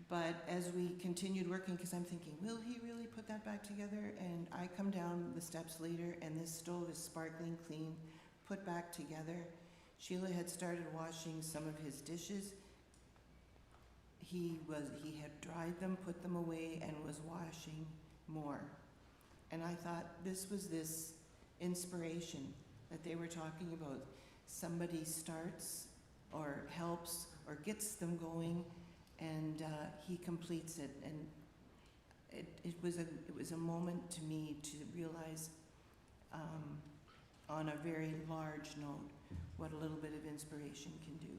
But as we continued working, because I'm thinking, will he really put that back together? And I come down the steps later, and this stove is sparkling clean, put back together. Sheila had started washing some of his dishes. He had dried them, put them away, and was washing more. And I thought this was this inspiration that they were talking about. Somebody starts or helps or gets them going, and he completes it. And it was a moment to me to realize on a very large note what a little bit of inspiration can do.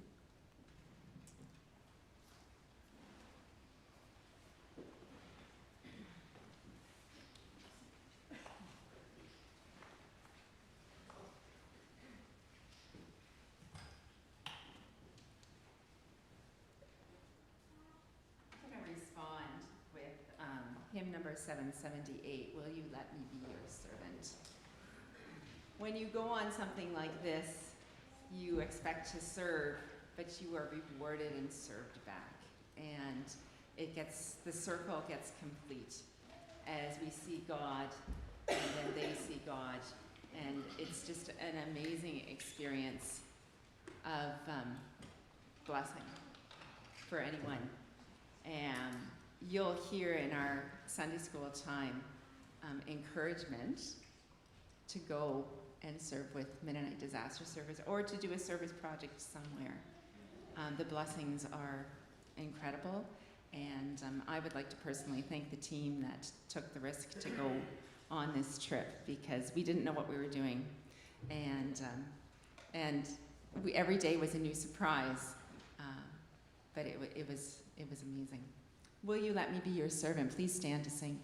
Hymn number 778, Will You Let Me Be Your Servant? When you go on something like this, you expect to serve, but you are rewarded and served back. And the circle gets complete as we see God, and then they see God. And it's just an amazing experience of blessing for anyone. And you'll hear in our Sunday school time encouragement to go and serve with Mennonite Disaster Service or to do a service project somewhere. The blessings are incredible, and I would like to personally thank the team that took the risk to go on this trip, because we didn't know what we were doing, and every day was a new surprise, but it was amazing. Will you let me be your servant? Please stand to sing.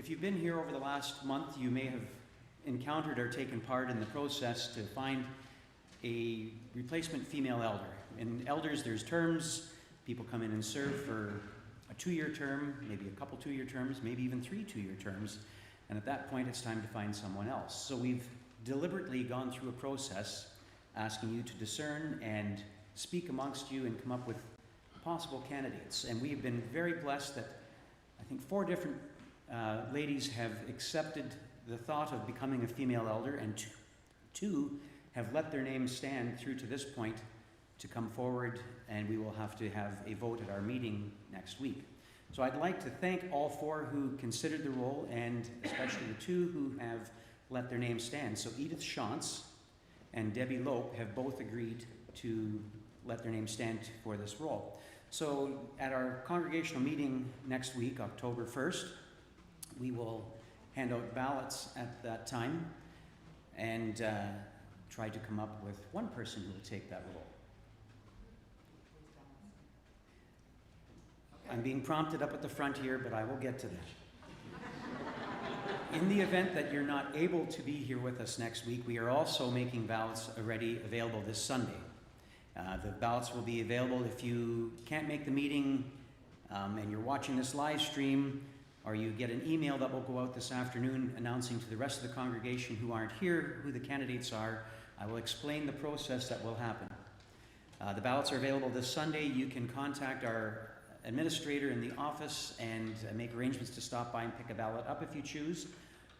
if you've been here over the last month, you may have encountered or taken part in the process to find a replacement female elder. In elders, there's terms. People come in and serve for a 2-year term, maybe a couple 2-year terms, maybe even 3 2-year terms. And at that point, it's time to find someone else. So we've deliberately gone through a process asking you to discern and speak amongst you and come up with possible candidates. And we have been very blessed that I think 4 different ladies have accepted the thought of becoming a female elder, and two have let their names stand through to this point to come forward, and we will have to have a vote at our meeting next week. So I'd like to thank all 4 who considered the role, and especially the 2 who have let their names stand. So Edith Shantz and Debbie Lope have both agreed to let their names stand for this role. So at our congregational meeting next week, October 1st, we will hand out ballots at that time and try to come up with one person who will take that role. I'm being prompted up at the front here, but I will get to that. In the event that you're not able to be here with us next week, we are also making ballots already available this Sunday. The ballots will be available if you can't make the meeting and you're watching this live stream, or you get an email that will go out this afternoon announcing to the rest of the congregation who aren't here who the candidates are. I will explain the process that will happen. The ballots are available this Sunday. You can contact our administrator in the office and make arrangements to stop by and pick a ballot up if you choose.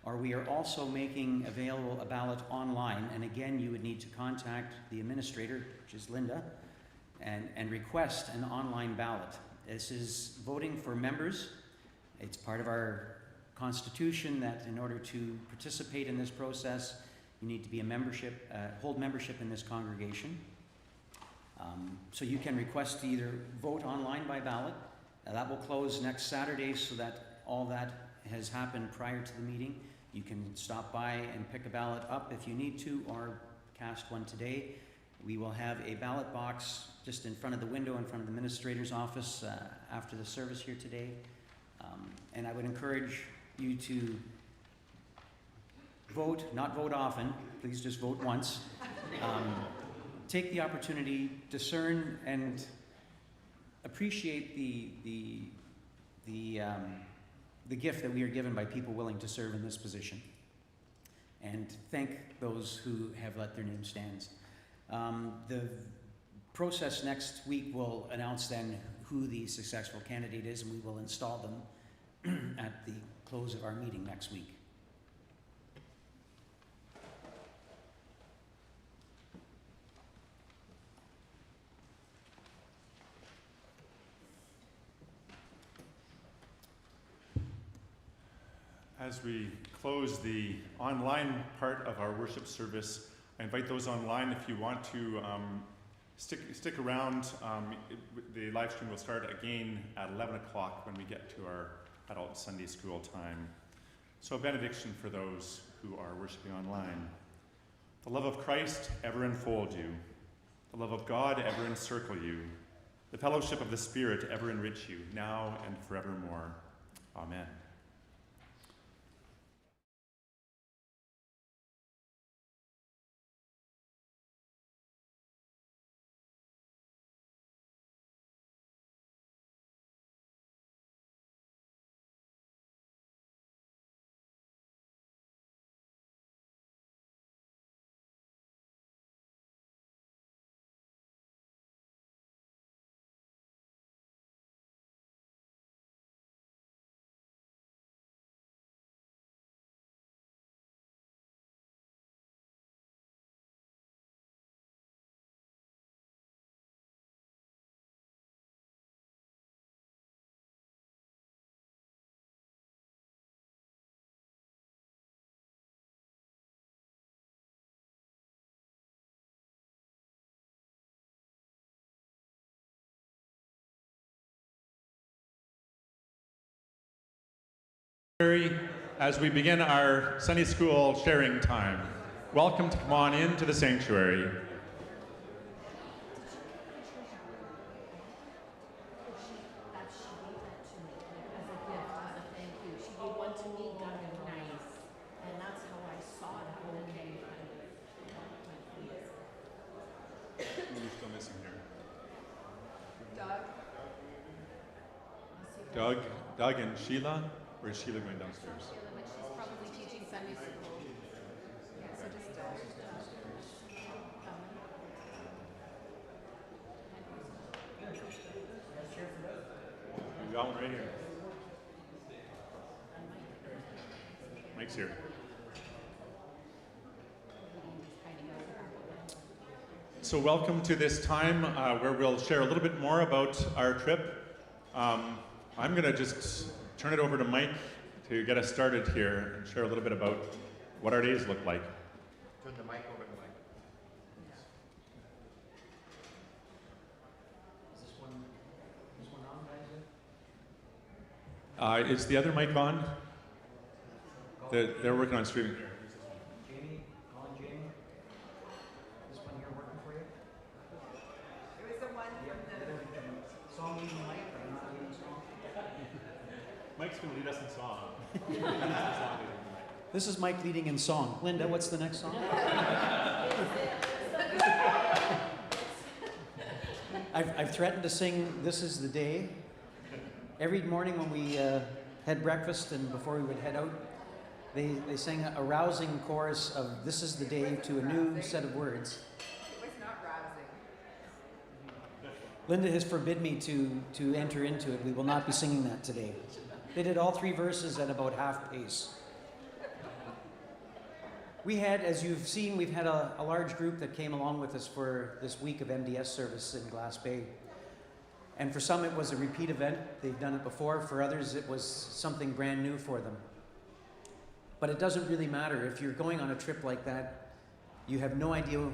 Or we are also making available a ballot online, and again you would need to contact the administrator, which is Linda, and request an online ballot. This is voting for members. It's part of our constitution that in order to participate in this process, you need to be a membership, hold membership in this congregation. So you can request to either vote online by ballot. That will close next Saturday, so that all that has happened prior to the meeting. You can stop by and pick a ballot up if you need to, or cast one today. We will have a ballot box just in front of the window in front of the administrator's office after the service here today. And I would encourage you to vote, not vote often, please just vote once. Take the opportunity, discern, and appreciate the gift that we are given by people willing to serve in this position. And thank those who have let their name stand. The process next week will announce then who the successful candidate is, and we will install them at the close of our meeting next week. As we close the online part of our worship service, I invite those online, if you want to stick around. The live stream will start again at 11 o'clock when we get to our adult Sunday school time. So a benediction for those who are worshiping online. The love of Christ ever enfold you. The love of God ever encircle you. The fellowship of the Spirit ever enrich you, now and forevermore. Amen. As we begin our Sunday school sharing time, welcome to come on into the sanctuary. She gave one to me, Doug and Sheila, or is Sheila going downstairs? But she's probably teaching Sunday school. Yeah, so just We got one right here. Mike's here. So welcome to this time where we'll share a little bit more about our trip. I'm going to just turn it over to Mike to get us started here and share a little bit about what our days look like. Turn the mic over to Mike. Is this one on, guys? Is the other mic on? They're working on streaming. Jamie, calling Jamie. This one here working for you? It was the one from the Song leading mic, or not leading song? Mike's going to lead us in song. This is Mike leading in song. Linda, what's the next song? I've threatened to sing This Is the Day. Every morning when we had breakfast and before we would head out, they sang a rousing chorus of This Is the Day to a new set of words. It was not rousing. Linda has forbid me to enter into it. We will not be singing that today. They did all 3 verses at about half pace. We had, as you've seen, we've had a large group that came along with us for this week of MDS service in Glass Bay. And for some it was a repeat event. They've done it before. For others it was something brand new for them. But it doesn't really matter. If you're going on a trip like that, you have no idea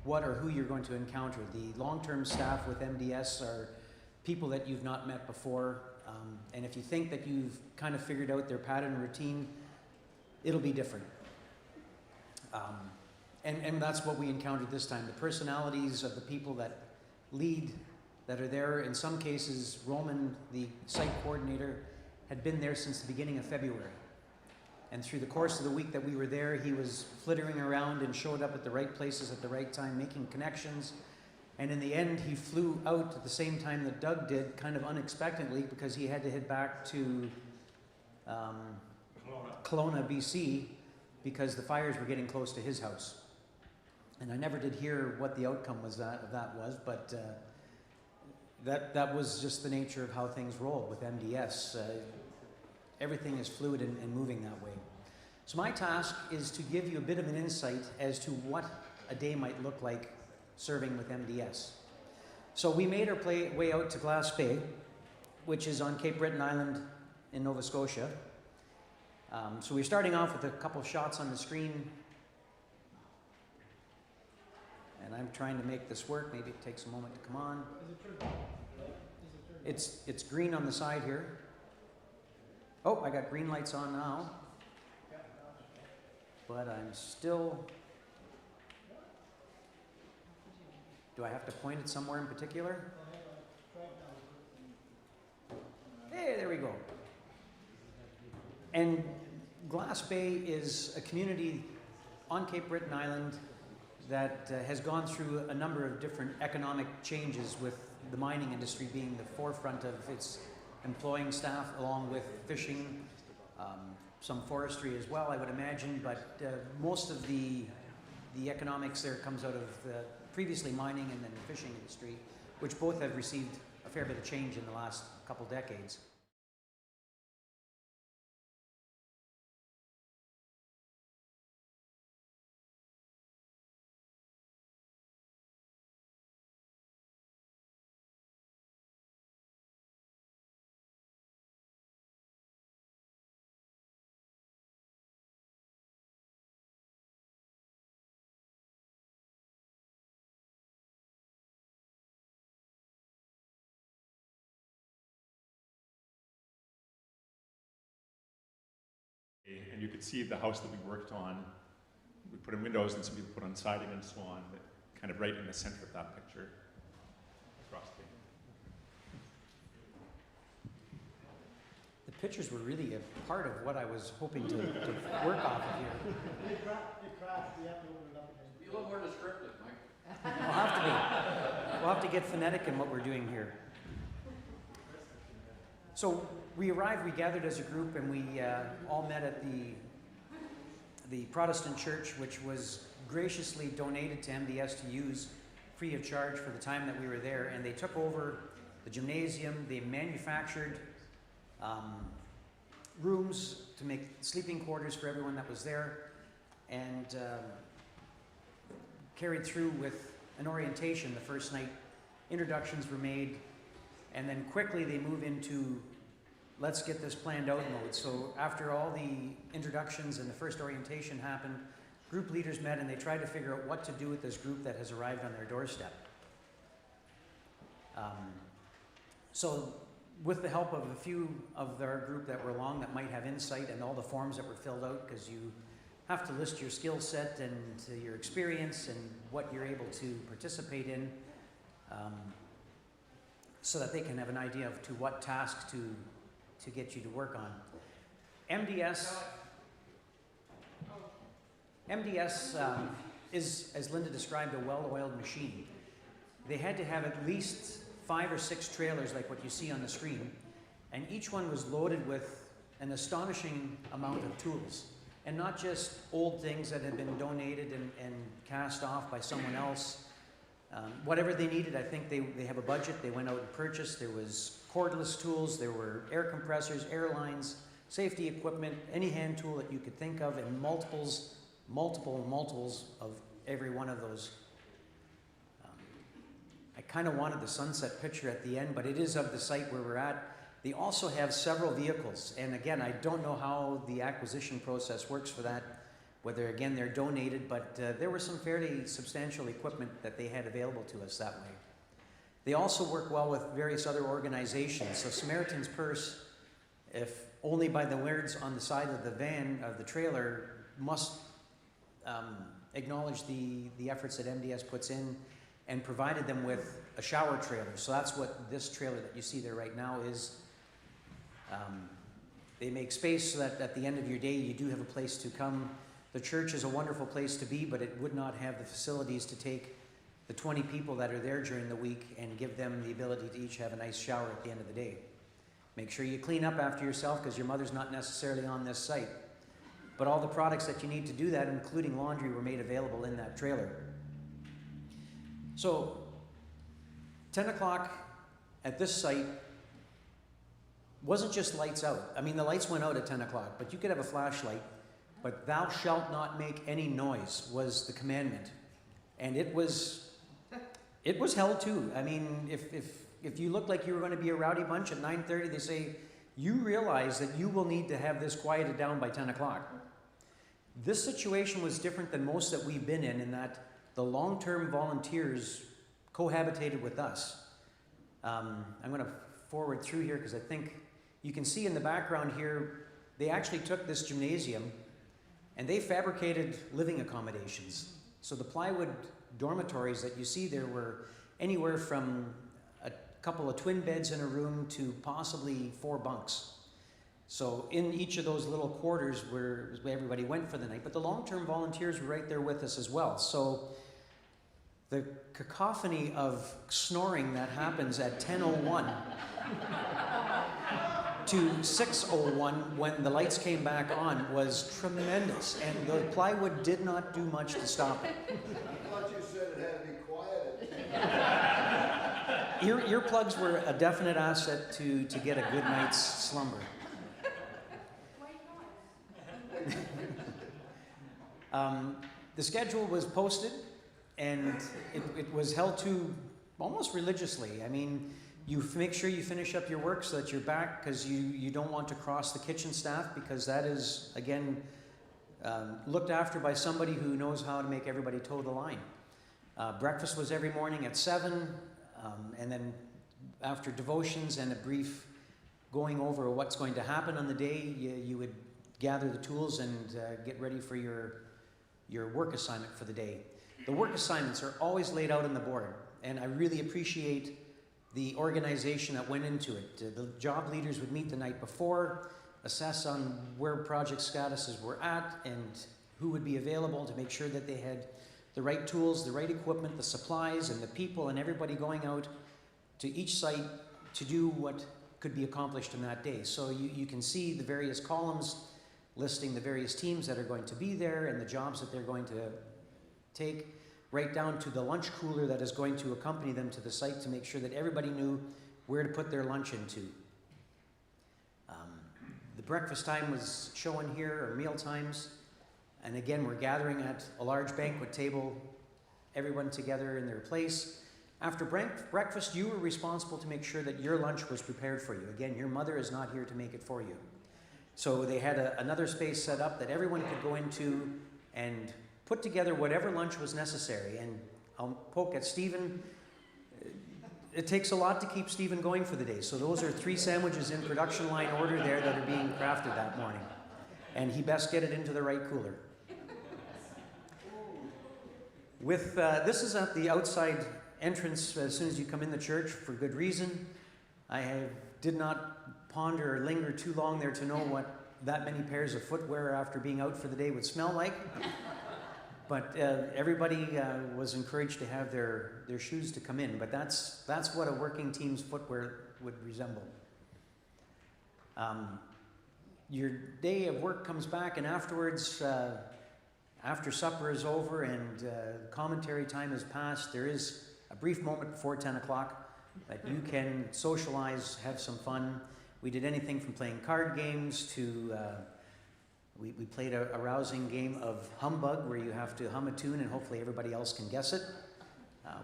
what or who you're going to encounter. The long-term staff with MDS are people that you've not met before. And if you think that you've kind of figured out their pattern and routine, it'll be different. And that's what we encountered this time. The personalities of the people that lead, that are there. In some cases, Roman, the site coordinator, had been there since the beginning of February. And through the course of the week that we were there, he was flittering around and showed up at the right places at the right time, making connections. And in the end, he flew out at the same time that Doug did, kind of unexpectedly, because he had to head back to Kelowna, BC, because the fires were getting close to his house. And I never did hear what the outcome was of that was, but that was just the nature of how things roll with MDS. Everything is fluid and moving that way. So my task is to give you a bit of an insight as to what a day might look like serving with MDS. So we made our way out to Glass Bay, which is on Cape Breton Island in Nova Scotia. So we're starting off with a couple of shots on the screen. And I'm trying to make this work. Maybe it takes a moment to come on. It's green on the side here. Oh, I got green lights on now. But I'm still... Do I have to point it somewhere in particular? Hey, there we go. And Glass Bay is a community on Cape Breton Island that has gone through a number of different economic changes, with the mining industry being the forefront of its employing staff, along with fishing, some forestry as well, I would imagine, but most of the economics there comes out of the previously mining and then the fishing industry, which both have received a fair bit of change in the last couple decades. And you could see the house that we worked on. We put in windows and some people put on siding and so on, but kind of right in the center of that picture. Across The pictures were really a part of what I was hoping to work off of here. They crashed, we have to open it up again. Be a little more descriptive, Mike. We'll have to be. We'll have to get phonetic in what we're doing here. So we arrived, we gathered as a group, and we all met at the Protestant church, which was graciously donated to MDS to use free of charge for the time that we were there. And they took over the gymnasium. They manufactured rooms to make sleeping quarters for everyone that was there, and carried through with an orientation the first night. Introductions were made, and then quickly they move into let's get this planned out mode. So after all the introductions and the first orientation happened, group leaders met and they tried to figure out what to do with this group that has arrived on their doorstep. So with the help of a few of our group that were along that might have insight, and all the forms that were filled out, because you have to list your skill set and your experience and what you're able to participate in, so that they can have an idea of to what task to get you to work on. MDS is, as Linda described, a well-oiled machine. They had to have at least 5 or 6 trailers like what you see on the screen, and each one was loaded with an astonishing amount of tools, and not just old things that had been donated and cast off by someone else. Whatever they needed, I think they have a budget. They went out and purchased. There was cordless tools, there were air compressors, air lines, safety equipment, any hand tool that you could think of, and multiples of every one of those. I kind of wanted the sunset picture at the end, but it is of the site where we're at. They also have several vehicles, and again, I don't know how the acquisition process works for that, whether again they're donated, but there was some fairly substantial equipment that they had available to us that way. They also work well with various other organizations. So Samaritan's Purse, if only by the words on the side of the van, of the trailer, must acknowledge the efforts that MDS puts in, and provided them with a shower trailer. So that's what this trailer that you see there right now is. They make space so that at the end of your day you do have a place to come. The church is a wonderful place to be, but it would not have the facilities to take the 20 people that are there during the week and give them the ability to each have a nice shower at the end of the day. Make sure you clean up after yourself, because your mother's not necessarily on this site. But all the products that you need to do that, including laundry, were made available in that trailer. So 10 o'clock at this site wasn't just lights out. I mean, the lights went out at 10 o'clock, but you could have a flashlight. But thou shalt not make any noise was the commandment. And it was held to. I mean, if you looked like you were going to be a rowdy bunch at 9:30, they say, you realize that you will need to have this quieted down by 10 o'clock. This situation was different than most that we've been in that the long-term volunteers cohabitated with us. I'm going to forward through here because I think you can see in the background here, they actually took this gymnasium and they fabricated living accommodations. So the plywood dormitories that you see there were anywhere from a couple of twin beds in a room to possibly 4 bunks. So in each of those little quarters where everybody went for the night, but the long-term volunteers were right there with us as well. So the cacophony of snoring that happens at 10:01 to 6:01 when the lights came back on was tremendous, and the plywood did not do much to stop it. I thought you said it had to be quiet. Earplugs were a definite asset to get a good night's slumber. The schedule was posted, and it was held to almost religiously. I mean, you make sure you finish up your work so that you're back, because you don't want to cross the kitchen staff, because that is, again, looked after by somebody who knows how to make everybody toe the line. Breakfast was every morning at 7, and then after devotions and a brief going over what's going to happen on the day, you would gather the tools and get ready for your work assignment for the day. The work assignments are always laid out on the board, and I really appreciate the organization that went into it. The job leaders would meet the night before, assess on where project statuses were at and who would be available to make sure that they had the right tools, the right equipment, the supplies, and the people and everybody going out to each site to do what could be accomplished in that day. So you can see the various columns listing the various teams that are going to be there and the jobs that they're going to take, right down to the lunch cooler that is going to accompany them to the site to make sure that everybody knew where to put their lunch into. The breakfast time was shown here, or meal times. And again, we're gathering at a large banquet table, everyone together in their place. After breakfast, you were responsible to make sure that your lunch was prepared for you. Again, your mother is not here to make it for you. So they had another space set up that everyone could go into and put together whatever lunch was necessary. And I'll poke at Stephen. It takes a lot to keep Stephen going for the day. So those are 3 sandwiches in production line order there that are being crafted that morning. And he best get it into the right cooler. With this is at the outside entrance as soon as you come in the church for good reason. I did not ponder or linger too long there to know what that many pairs of footwear after being out for the day would smell like. But everybody was encouraged to have their shoes to come in. But that's what a working team's footwear would resemble. Your day of work comes back, and afterwards, after supper is over and commentary time has passed, there is a brief moment before 10 o'clock that you can socialize, have some fun. We did anything from playing card games to we played a rousing game of humbug where you have to hum a tune and hopefully everybody else can guess it.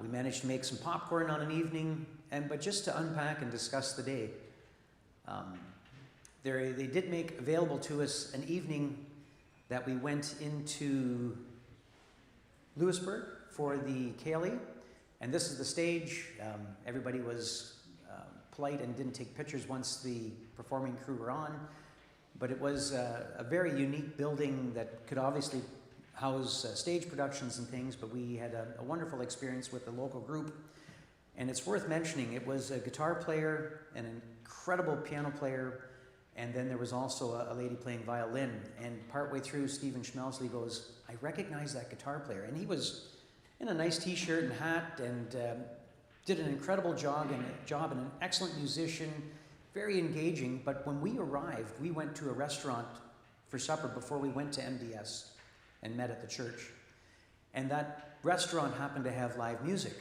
We managed to make some popcorn on an evening, but just to unpack and discuss the day. They did make available to us an evening that we went into Lewisburg for the Cayley, and this is the stage. Everybody was polite and didn't take pictures once the performing crew were on. But it was a very unique building that could obviously house stage productions and things, but we had a wonderful experience with the local group. And it's worth mentioning, it was a guitar player, an incredible piano player, and then there was also a lady playing violin. And partway through, Stephen Schmelsley goes, "I recognize that guitar player." And he was in a nice t-shirt and hat and did an incredible job and an excellent musician. Very engaging, but when we arrived, we went to a restaurant for supper before we went to MDS and met at the church. And that restaurant happened to have live music.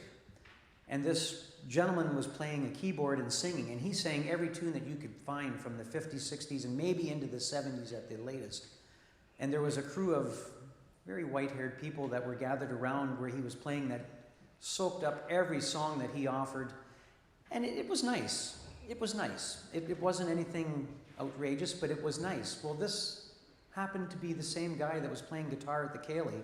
And this gentleman was playing a keyboard and singing, and he sang every tune that you could find from the 50s, 60s, and maybe into the 70s at the latest. And there was a crew of very white-haired people that were gathered around where he was playing that soaked up every song that he offered. And it was nice. It was nice. It wasn't anything outrageous, but it was nice. Well, this happened to be the same guy that was playing guitar at the Cayley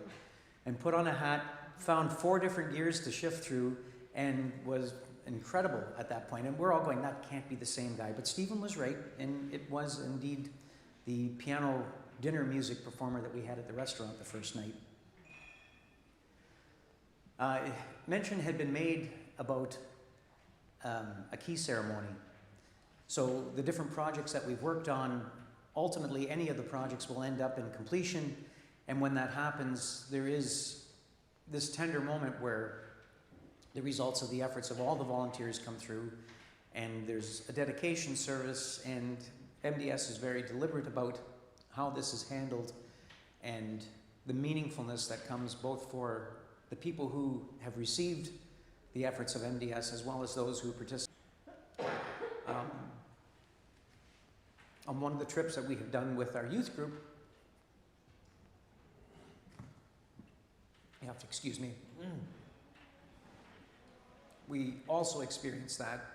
and put on a hat, found 4 different gears to shift through, and was incredible at that point. And we're all going, that can't be the same guy. But Stephen was right, and it was indeed the piano dinner music performer that we had at the restaurant the first night. Mention had been made about a key ceremony. So the different projects that we've worked on, ultimately any of the projects will end up in completion, and when that happens, there is this tender moment where the results of the efforts of all the volunteers come through, and there's a dedication service, and MDS is very deliberate about how this is handled and the meaningfulness that comes both for the people who have received the efforts of MDS as well as those who participate. On one of the trips that we have done with our youth group, you have to excuse me, we also experienced that,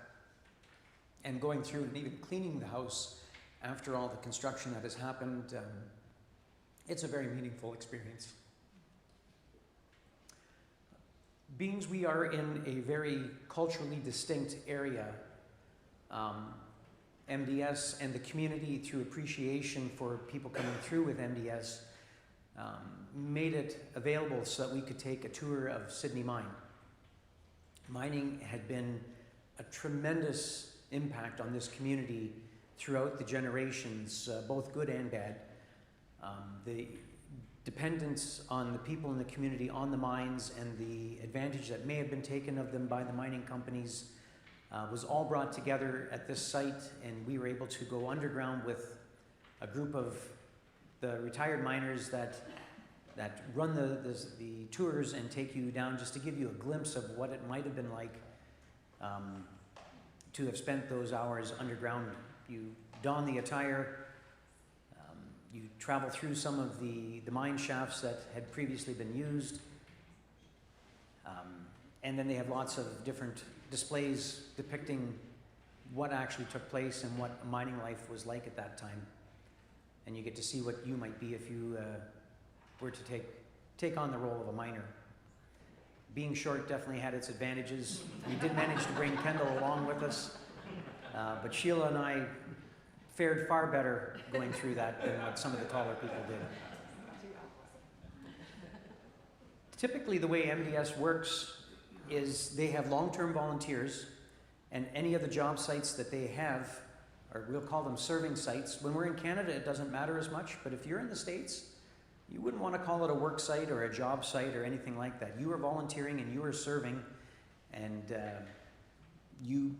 and going through and even cleaning the house after all the construction that has happened, it's a very meaningful experience. Being we are in a very culturally distinct area, MDS and the community, through appreciation for people coming through with MDS, made it available so that we could take a tour of Sydney Mine. Mining had been a tremendous impact on this community throughout the generations, both good and bad. The dependence on the people in the community on the mines and the advantage that may have been taken of them by the mining companies was all brought together at this site, and we were able to go underground with a group of the retired miners that run the tours and take you down just to give you a glimpse of what it might have been like to have spent those hours underground. You don the attire, you travel through some of the mine shafts that had previously been used, and then they have lots of different displays depicting what actually took place and what mining life was like at that time. And you get to see what you might be if you were to take on the role of a miner. Being short definitely had its advantages. We did manage to bring Kendall along with us, but Sheila and I fared far better going through that than what some of the taller people did. Typically, the way MDS works is they have long-term volunteers, and any of the job sites that they have, or we'll call them serving sites. When we're in Canada, it doesn't matter as much, but if you're in the States, you wouldn't want to call it a work site or a job site or anything like that. You are volunteering and you are serving, and you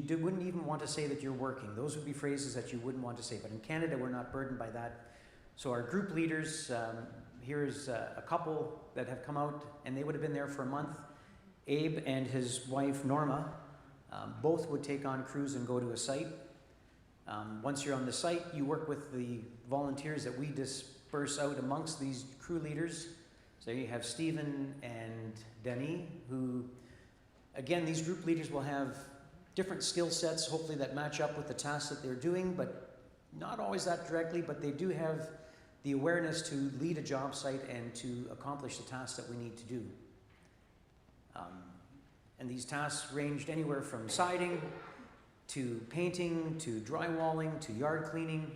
wouldn't even want to say that you're working. Those would be phrases that you wouldn't want to say, but in Canada, we're not burdened by that. So our group leaders, here's a couple that have come out, and they would have been there for a month. Abe and his wife, Norma, both would take on crews and go to a site. Once you're on the site, you work with the volunteers that we disperse out amongst these crew leaders. So you have Stephen and Denny, who, again, these group leaders will have different skill sets, hopefully that match up with the tasks that they're doing, but not always that directly, but they do have the awareness to lead a job site and to accomplish the tasks that we need to do. And these tasks ranged anywhere from siding to painting, to drywalling, to yard cleaning.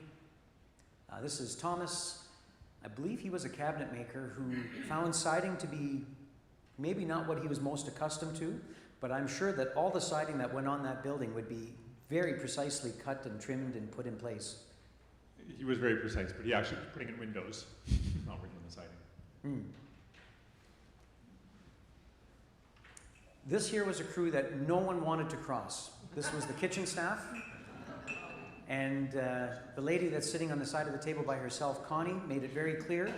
This is Thomas. I believe he was a cabinet maker who found siding to be maybe not what he was most accustomed to, but I'm sure that all the siding that went on that building would be very precisely cut and trimmed and put in place. He was very precise, but he actually was putting in windows, not working on the siding. This here was a crew that no one wanted to cross. This was the kitchen staff. And the lady that's sitting on the side of the table by herself, Connie, made it very clear.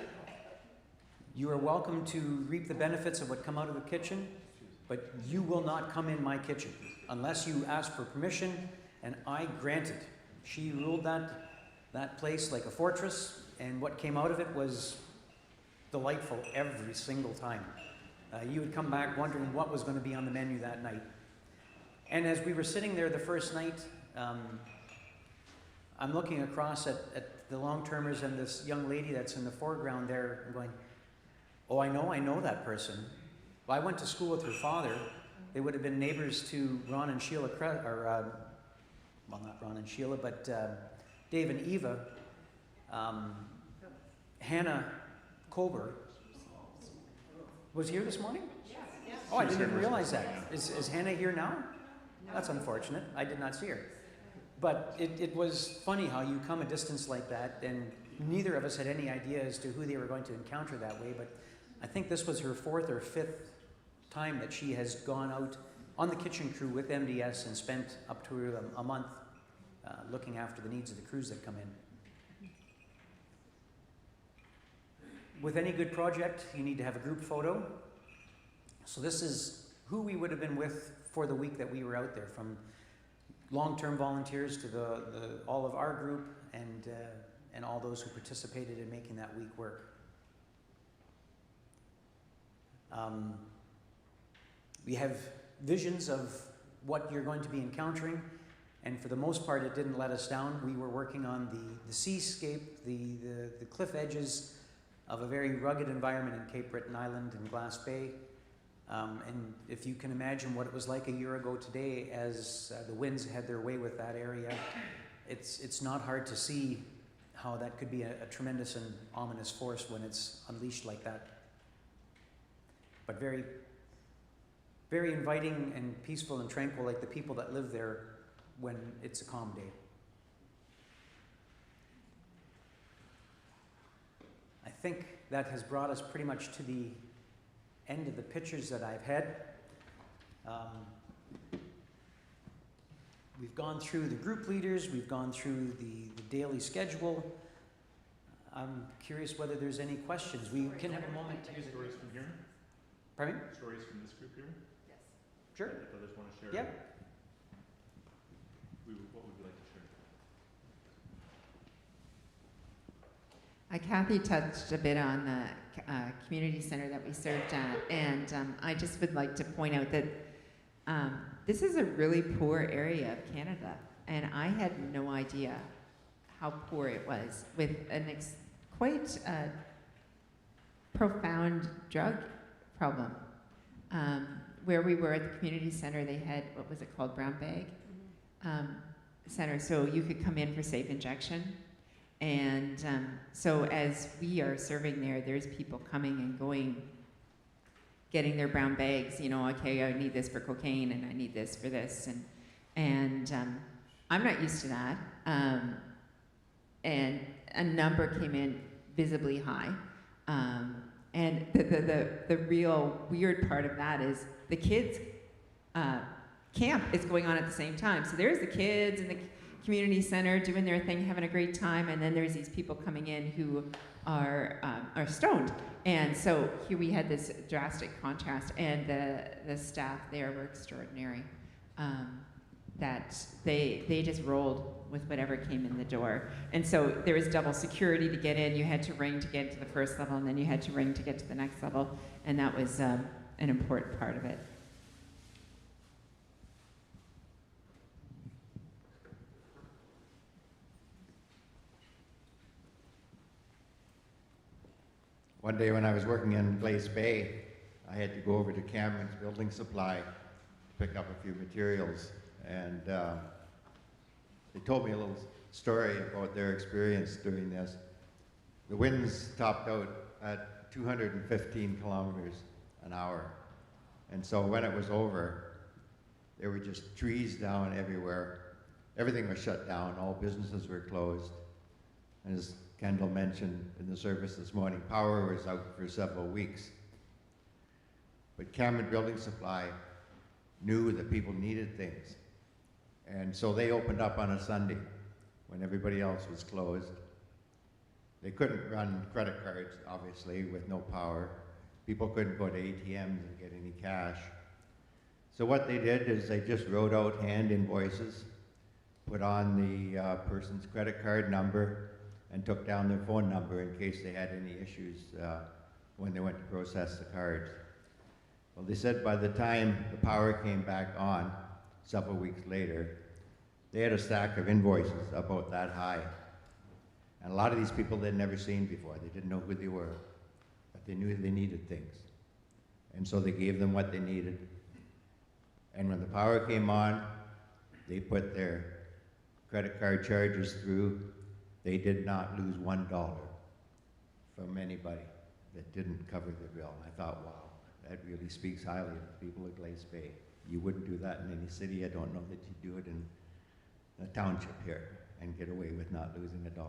You are welcome to reap the benefits of what come out of the kitchen, but you will not come in my kitchen unless you ask for permission, and I grant it. She ruled that place like a fortress, and what came out of it was delightful every single time. You would come back wondering what was going to be on the menu that night. And as we were sitting there the first night, I'm looking across at the long-termers and this young lady that's in the foreground there, and going, oh, I know that person. Well, I went to school with her father. They would have been neighbors to Ron and Sheila, well, not Ron and Sheila, but Dave and Eva. Hannah Kober was here this morning? Yes. Oh, I didn't even realize that. Is Hannah here now? No. That's unfortunate. I did not see her. But it was funny how you come a distance like that, and neither of us had any idea as to who they were going to encounter that way, but I think this was her 4th or 5th time that she has gone out on the kitchen crew with MDS and spent up to a month looking after the needs of the crews that come in. With any good project, you need to have a group photo. So this is who we would have been with for the week that we were out there, from long-term volunteers to all of our group and all those who participated in making that week work. We have visions of what you're going to be encountering, and for the most part, it didn't let us down. We were working on the seascape, the cliff edges of a very rugged environment in Cape Breton Island and Glass Bay. And if you can imagine what it was like a year ago today as the winds had their way with that area, it's not hard to see how that could be a tremendous and ominous force when it's unleashed like that. But very, very inviting and peaceful and tranquil, like the people that live there when it's a calm day. I think that has brought us pretty much to the end of the pictures that I've had. we've gone through the group leaders, we've gone through the daily schedule. I'm curious whether there's any questions. We can have a moment to use it. Stories from here? Pardon me? Stories from this group here? Yes. Sure. If others want to share. Yep. What would you like to share? Kathy touched a bit on the community center that we served at, and I just would like to point out that this is a really poor area of Canada, and I had no idea how poor it was, with an quite profound drug problem. Where we were at the community center, they had, what was it called, Brown Bag Center, so you could come in for safe injection. And so as we are serving there, there's people coming and going, getting their brown bags, you know, okay, I need this for cocaine and I need this for this. And I'm not used to that. And a number came in visibly high. And the real weird part of that is the kids' camp is going on at the same time. So there's the kids in the community center doing their thing, having a great time, and then there's these people coming in who are stoned. And so here we had this drastic contrast, and the staff there were extraordinary. That they just rolled with whatever came in the door. And so there was double security to get in. You had to ring to get to the first level, and then you had to ring to get to the next level, and that was an important part of it. One day when I was working in Glace Bay, I had to go over to Cameron's Building Supply to pick up a few materials, and they told me a little story about their experience during this. The winds topped out at 215 kilometers an hour, and so when it was over, there were just trees down everywhere. Everything was shut down, all businesses were closed, and as Kendall mentioned in the service this morning, power was out for several weeks. But Cameron Building Supply knew that people needed things. And so they opened up on a Sunday when everybody else was closed. They couldn't run credit cards, obviously, with no power. People couldn't go to ATMs and get any cash. So what they did is they just wrote out hand invoices, put on the person's credit card number, and took down their phone number in case they had any issues when they went to process the cards. Well, they said by the time the power came back on, several weeks later, they had a stack of invoices about that high. And a lot of these people they'd never seen before. They didn't know who they were, but they knew they needed things. And so they gave them what they needed. And when the power came on, they put their credit card charges through. They did not lose $1 from anybody that didn't cover their bill. And I thought, wow, that really speaks highly of the people of Glace Bay. You wouldn't do that in any city. I don't know that you'd do it in a township here and get away with not losing $1.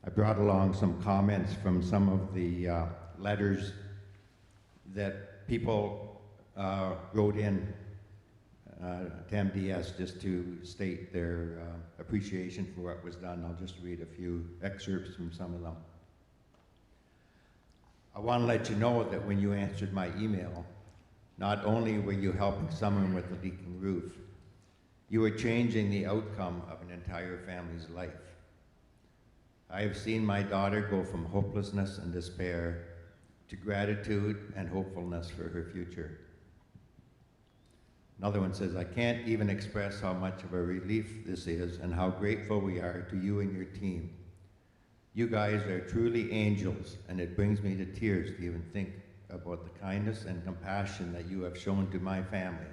I brought along some comments from some of the letters that people wrote in to MDS just to state their appreciation for what was done. I'll just read a few excerpts from some of them. I want to let you know that when you answered my email, not only were you helping someone with a leaking roof, you were changing the outcome of an entire family's life. I have seen my daughter go from hopelessness and despair to gratitude and hopefulness for her future. Another one says, I can't even express how much of a relief this is and how grateful we are to you and your team. You guys are truly angels, and it brings me to tears to even think about the kindness and compassion that you have shown to my family.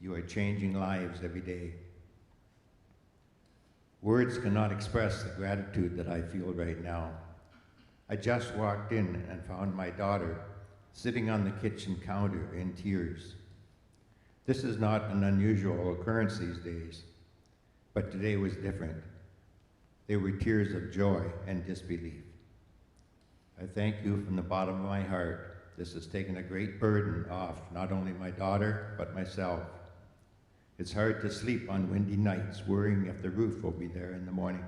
You are changing lives every day. Words cannot express the gratitude that I feel right now. I just walked in and found my daughter sitting on the kitchen counter in tears. This is not an unusual occurrence these days, but today was different. They were tears of joy and disbelief. I thank you from the bottom of my heart. This has taken a great burden off not only my daughter, but myself. It's hard to sleep on windy nights, worrying if the roof will be there in the morning.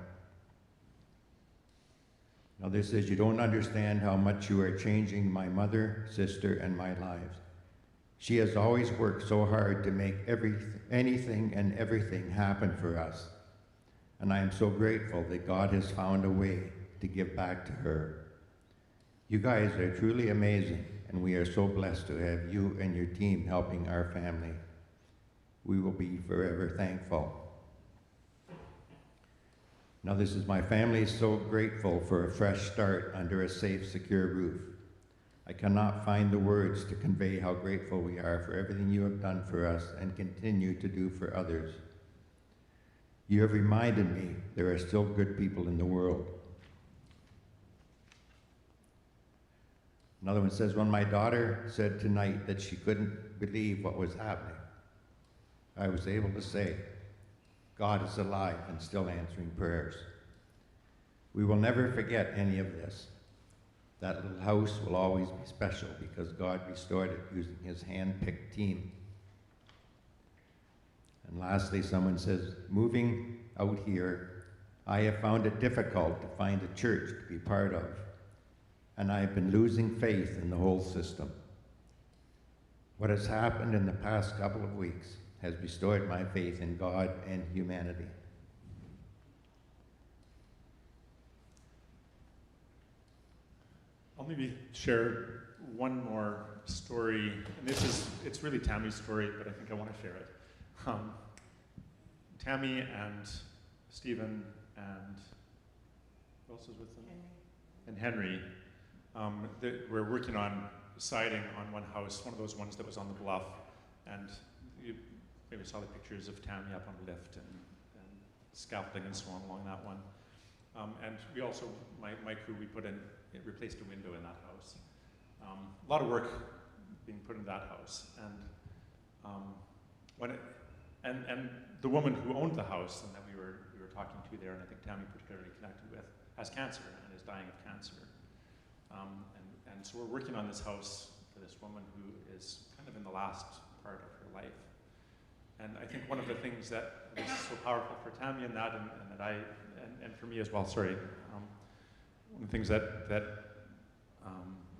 Mother says, you don't understand how much you are changing my mother, sister, and my lives. She has always worked so hard to make anything and everything happen for us. And I am so grateful that God has found a way to give back to her. You guys are truly amazing, and we are so blessed to have you and your team helping our family. We will be forever thankful. Now, this is my family so grateful for a fresh start under a safe, secure roof. I cannot find the words to convey how grateful we are for everything you have done for us and continue to do for others. You have reminded me there are still good people in the world. Another one says, when my daughter said tonight that she couldn't believe what was happening, I was able to say, God is alive and still answering prayers. We will never forget any of this. That little house will always be special because God restored it using his hand-picked team. And lastly, someone says, moving out here, I have found it difficult to find a church to be part of, and I have been losing faith in the whole system. What has happened in the past couple of weeks has restored my faith in God and humanity. I'll maybe share one more story, and it's really Tammy's story, but I think I want to share it. Tammy and Stephen and who else is with them? Henry. And Henry, we're working on siding on one house, one of those ones that was on the bluff, and you maybe saw the pictures of Tammy up on the lift and scaffolding and so on along that one. And we also, my crew, replaced a window in that house. A lot of work being put in that house. And the woman who owned the house and that we were talking to there, and I think Tammy particularly connected with, has cancer and is dying of cancer. And so we're working on this house for this woman who is kind of in the last part of her life. And I think one of the things that is so powerful for Tammy in that, and for me as well, sorry, one of the things that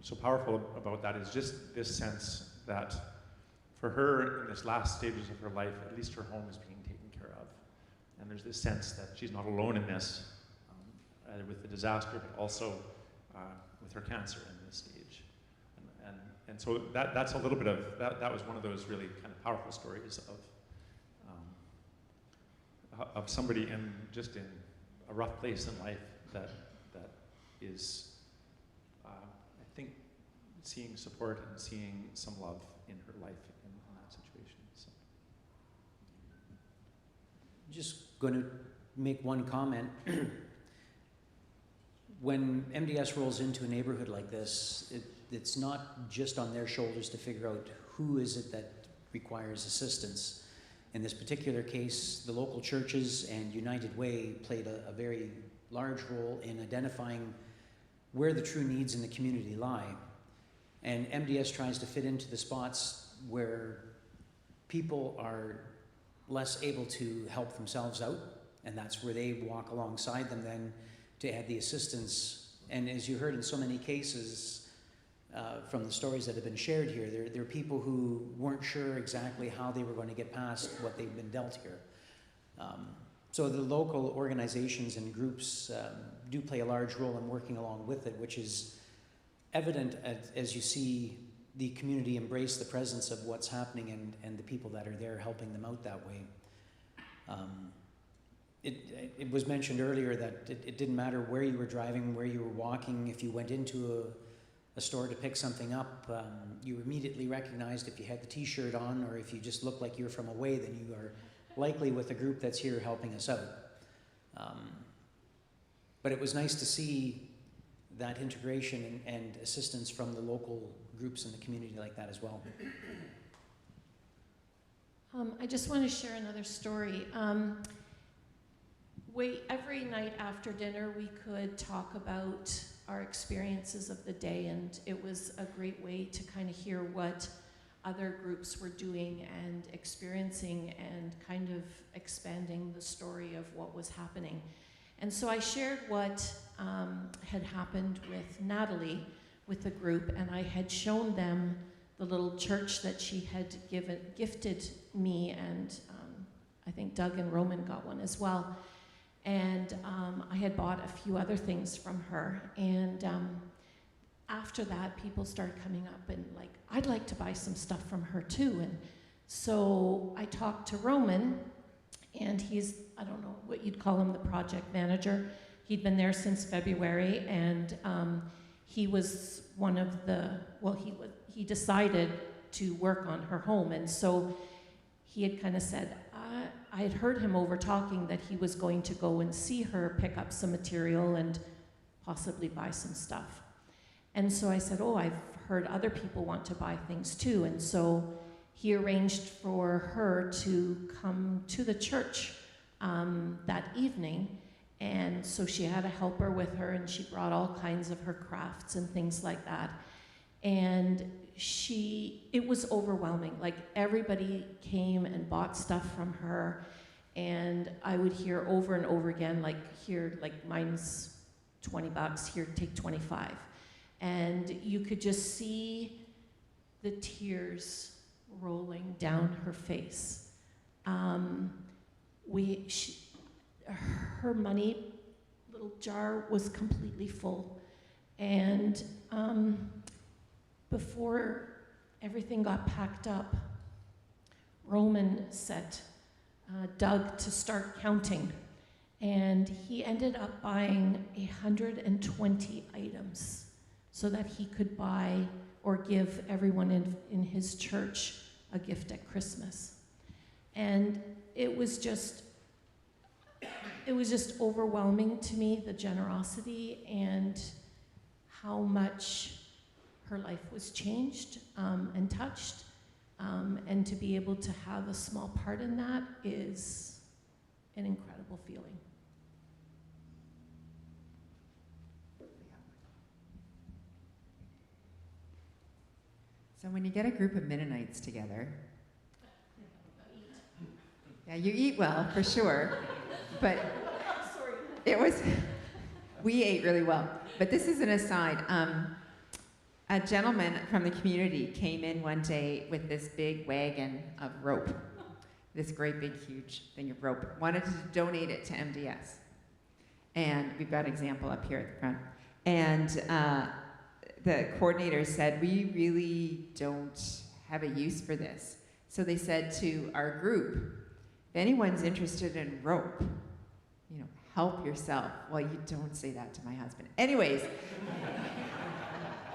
so powerful about that is just this sense that for her in this last stages of her life, at least her home is being taken care of. And there's this sense that she's not alone in this, either with the disaster, but also with her cancer in this stage. And so that's a little bit of, that was one of those really kind of powerful stories of somebody in a rough place in life that is, I think, seeing support and seeing some love in her life in that situation. So. Just going to make one comment. When MDS rolls into a neighborhood like this, it's not just on their shoulders to figure out who is it that requires assistance. In this particular case, the local churches and United Way played a very large role in identifying where the true needs in the community lie. And MDS tries to fit into the spots where people are less able to help themselves out, and that's where they walk alongside them then to add the assistance. And as you heard in so many cases from the stories that have been shared here, there are people who weren't sure exactly how they were going to get past what they've been dealt here. So the local organizations and groups do play a large role in working along with it, which is evident as you see the community embrace the presence of what's happening and the people that are there helping them out that way. It was mentioned earlier that it didn't matter where you were driving, where you were walking. If you went into a store to pick something up, you immediately recognized if you had the t-shirt on or if you just looked like you were from away, then you are likely with a group that's here helping us out. But it was nice to see that integration and assistance from the local groups in the community like that as well. I just want to share another story. Every night after dinner, we could talk about our experiences of the day, and it was a great way to kind of hear what other groups were doing and experiencing and kind of expanding the story of what was happening. And so I shared what had happened with Natalie, with the group, and I had shown them the little church that she had gifted me, and I think Doug and Roman got one as well. And I had bought a few other things from her, and after that, people started coming up and like, I'd like to buy some stuff from her too. And so I talked to Roman, and he's, I don't know what you'd call him, the project manager. He'd been there since February, and he was one of the, well, he decided to work on her home. And so he had kind of said, I had heard him over talking that he was going to go and see her, pick up some material and possibly buy some stuff. And so I said, oh, I've heard other people want to buy things too. And so he arranged for her to come to the church that evening. And so she had a helper with her, and she brought all kinds of her crafts and things like that. And it was overwhelming. Like, everybody came and bought stuff from her, and I would hear over and over again, like, here, like, mine's $20, here, take 25. And you could just see the tears rolling down her face. Her money little jar was completely full, and before everything got packed up, Roman set Doug to start counting, and he ended up buying 120 items so that he could buy or give everyone in his church a gift at Christmas. And it was just overwhelming to me, the generosity and how much her life was changed and touched. And to be able to have a small part in that is an incredible feeling. So when you get a group of Mennonites together, yeah, you eat well, for sure, but we ate really well. But this is an aside. A gentleman from the community came in one day with this big wagon of rope, this great big huge thing of rope, wanted to donate it to MDS. And we've got an example up here at the front. And the coordinator said, we really don't have a use for this. So they said to our group, if anyone's interested in rope, help yourself. Well, you don't say that to my husband. Anyways,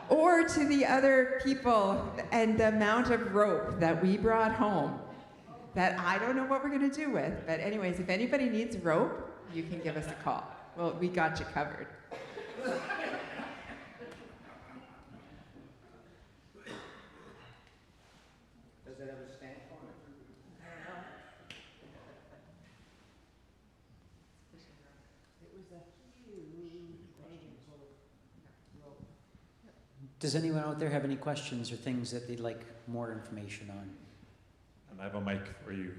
or to the other people, and the amount of rope that we brought home that I don't know what we're gonna do with. But anyways, if anybody needs rope, you can give us a call. Well, we got you covered. Does it have a stamp on it? It was a huge wagon full of rope. Does anyone out there have any questions or things that they'd like more information on? And I have a mic for you.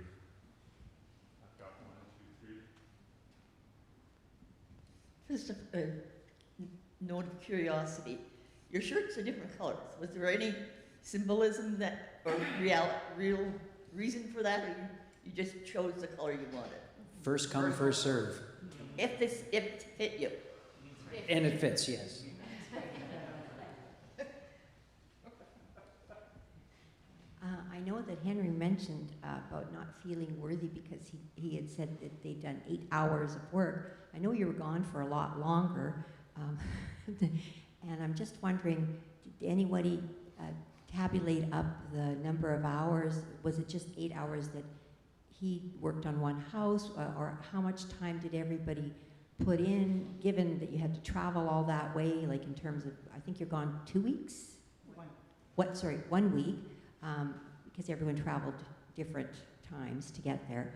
I've got 1, 2, 3. Just a note of curiosity. Your shirts are different colors. Was there any symbolism that, or real reason for that, or you just chose the color you wanted? First come, first serve. If it fit you. And it fits, yes. I know that Henry mentioned about not feeling worthy because he had said that they'd done 8 hours of work. I know you were gone for a lot longer, and I'm just wondering, did anybody tabulate up the number of hours? Was it just 8 hours that he worked on one house, or how much time did everybody put in, given that you had to travel all that way, like in terms of, I think you're gone 2 weeks? 1 week. Because everyone traveled different times to get there.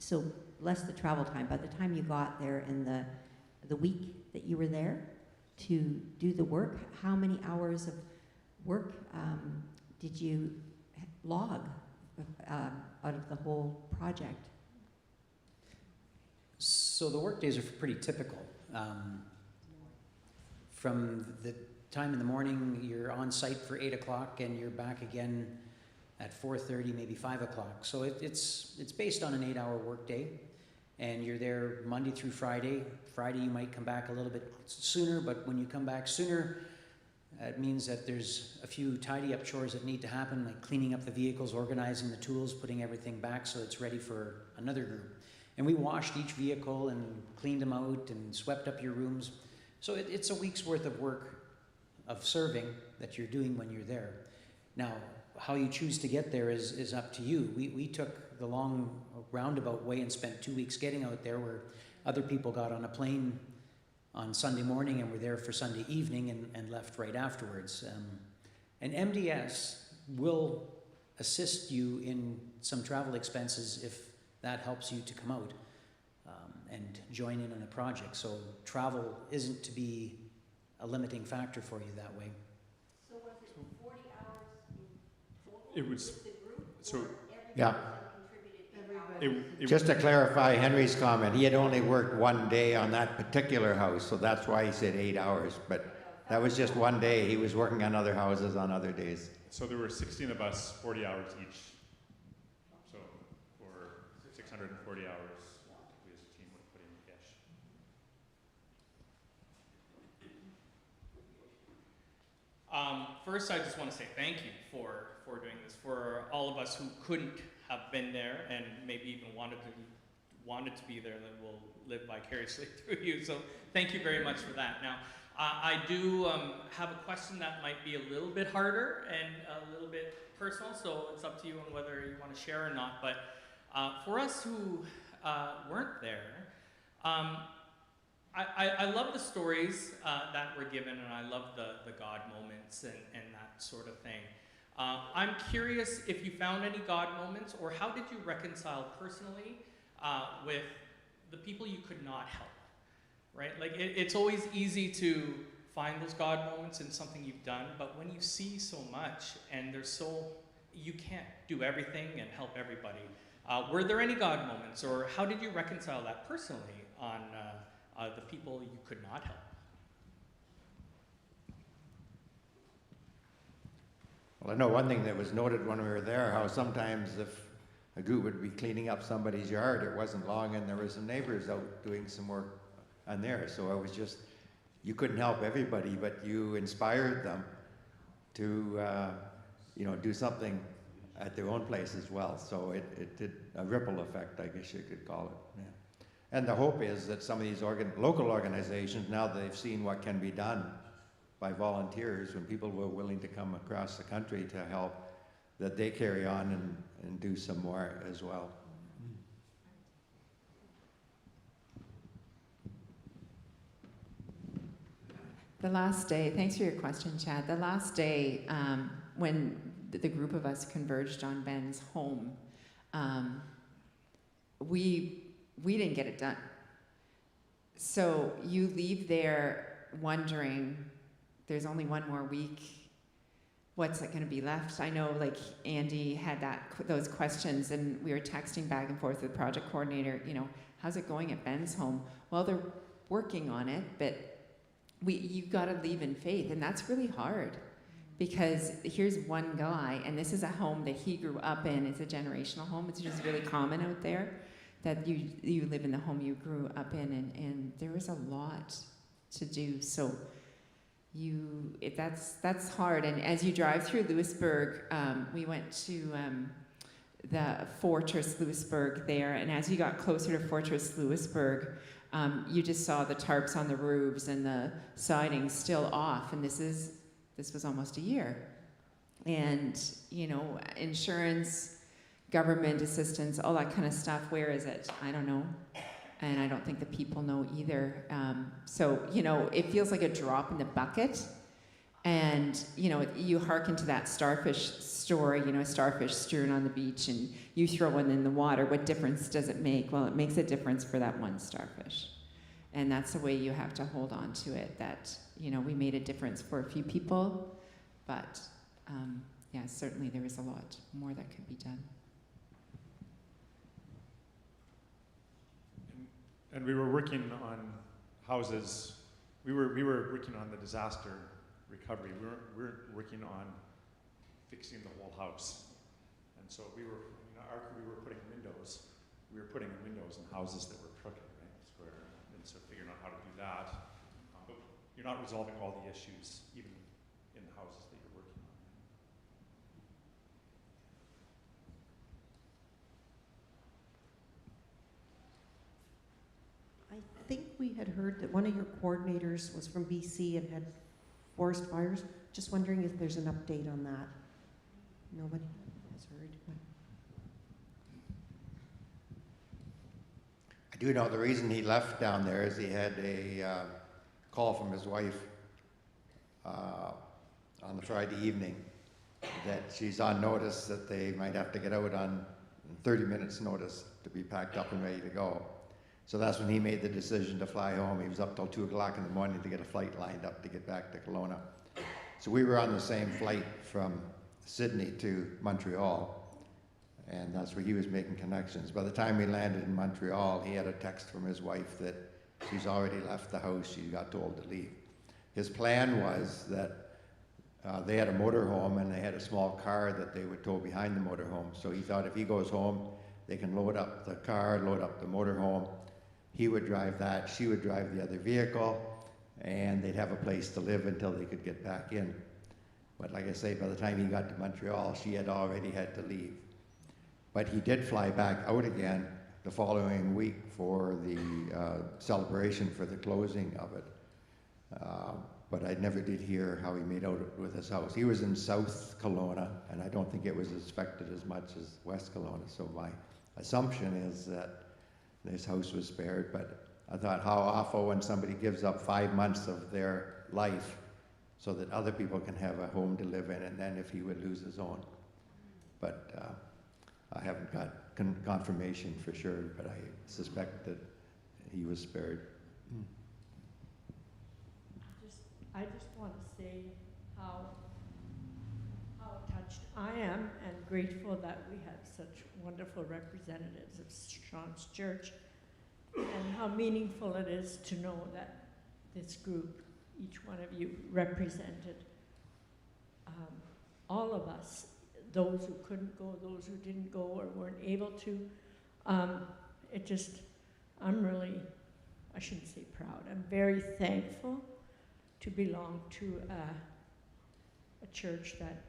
So less the travel time. By the time you got there in the week that you were there, to do the work. How many hours of work did you log out of the whole project? So the work days are pretty typical. From the time in the morning, you're on site for 8 o'clock and you're back again at 4:30, maybe 5 o'clock. So it's based on an 8-hour workday, and you're there Monday through Friday. Friday you might come back a little bit sooner, but when you come back sooner, it means that there's a few tidy up chores that need to happen, like cleaning up the vehicles, organizing the tools, putting everything back so it's ready for another group. And we washed each vehicle and cleaned them out and swept up your rooms. So it's a week's worth of work of serving that you're doing when you're there. Now, how you choose to get there is up to you. We took the long roundabout way and spent 2 weeks getting out there, where other people got on a plane on Sunday morning and were there for Sunday evening and left right afterwards. And MDS will assist you in some travel expenses if that helps you to come out and join in on a project. So travel isn't to be a limiting factor for you that way. So was it 40 hours in total It was, with the group? so, Yeah. it Just to clarify Henry's comment, he had only worked one day on that particular house, so that's why he said 8 hours. But that was just one day. He was working on other houses on other days. So there were 16 of us, 40 hours each. So for 640 hours, we as a team would put in cash. First, I just want to say thank you for doing this. For all of us who couldn't have been there and maybe even wanted to be there, that will live vicariously through you. So thank you very much for that. Now, I do have a question that might be a little bit harder and a little bit personal, so it's up to you on whether you want to share or not. But for us who weren't there, I love the stories that were given, and I love the God moments and that sort of thing. I'm curious if you found any God moments, or how did you reconcile personally with the people you could not help, right? Like it's always easy to find those God moments in something you've done, but when you see so much and you can't do everything and help everybody. Were there any God moments, or how did you reconcile that personally on the people you could not help? Well, I know one thing that was noted when we were there, how sometimes if a group would be cleaning up somebody's yard, it wasn't long and there was some neighbors out doing some work on theirs. So it was just, you couldn't help everybody, but you inspired them to, do something at their own place as well. So it did a ripple effect, I guess you could call it. Yeah. And the hope is that some of these local organizations, now that they've seen what can be done by volunteers, when people were willing to come across the country to help, that they carry on and do some more as well. The last day, thanks for your question, Chad. The last day when the group of us converged on Ben's home, we didn't get it done. So you leave there wondering, there's only one more week. What's it going to be left? I know, like Andy had those questions, and we were texting back and forth with the project coordinator. How's it going at Ben's home? Well, they're working on it, but you got to leave in faith, and that's really hard, because here's one guy, and this is a home that he grew up in. It's a generational home. It's just really common out there that you live in the home you grew up in, and there was a lot to do. So that's hard. And as you drive through Louisbourg, we went to the Fortress Louisbourg there, and as you got closer to Fortress Louisbourg, you just saw the tarps on the roofs and the siding still off, and this was almost a year. And insurance, government assistance, all that kind of stuff, where is it? I don't know. And I don't think the people know either. So it feels like a drop in the bucket. And, you hearken to that starfish story, starfish strewn on the beach, and you throw one in the water. What difference does it make? Well, it makes a difference for that one starfish. And that's the way you have to hold on to it, that, you know, we made a difference for a few people, but yeah, certainly there is a lot more that could be done. And we were working on houses. We were working on the disaster recovery. We weren't working on fixing the whole house. And so we were, you know, we were putting windows. We were putting windows in houses that were crooked, right, square, and so figuring out how to do that. But you're not resolving all the issues, even in the houses that you're working on. I think we had heard that one of your coordinators was from BC and had forest fires. Just wondering if there's an update on that. Nobody has heard. I do know the reason he left down there is he had a call from his wife on the Friday evening that she's on notice that they might have to get out on 30 minutes notice to be packed up and ready to go. So that's when he made the decision to fly home. He was up till 2 o'clock in the morning to get a flight lined up to get back to Kelowna. So we were on the same flight from Sydney to Montreal, and that's where he was making connections. By the time we landed in Montreal, he had a text from his wife that she's already left the house, she got told to leave. His plan was that they had a motorhome and they had a small car that they would tow behind the motorhome. So he thought if he goes home, they can load up the car, load up the motorhome. He would drive that, she would drive the other vehicle, and they'd have a place to live until they could get back in. But like I say, by the time he got to Montreal, she had already had to leave. But he did fly back out again the following week for the celebration for the closing of it. But I never did hear how he made out with his house. He was in South Kelowna, and I don't think it was affected as much as West Kelowna. So my assumption is that his house was spared. But I thought, how awful when somebody gives up 5 months of their life so that other people can have a home to live in, and then if he would lose his own. But I haven't got confirmation for sure, but I suspect that he was spared. I just want to say how touched I am and grateful that we have such wonderful representatives of Sean's Church, and how meaningful it is to know that this group, each one of you, represented all of us, those who couldn't go, those who didn't go or weren't able to. I'm really, I shouldn't say proud, I'm very thankful to belong to a church that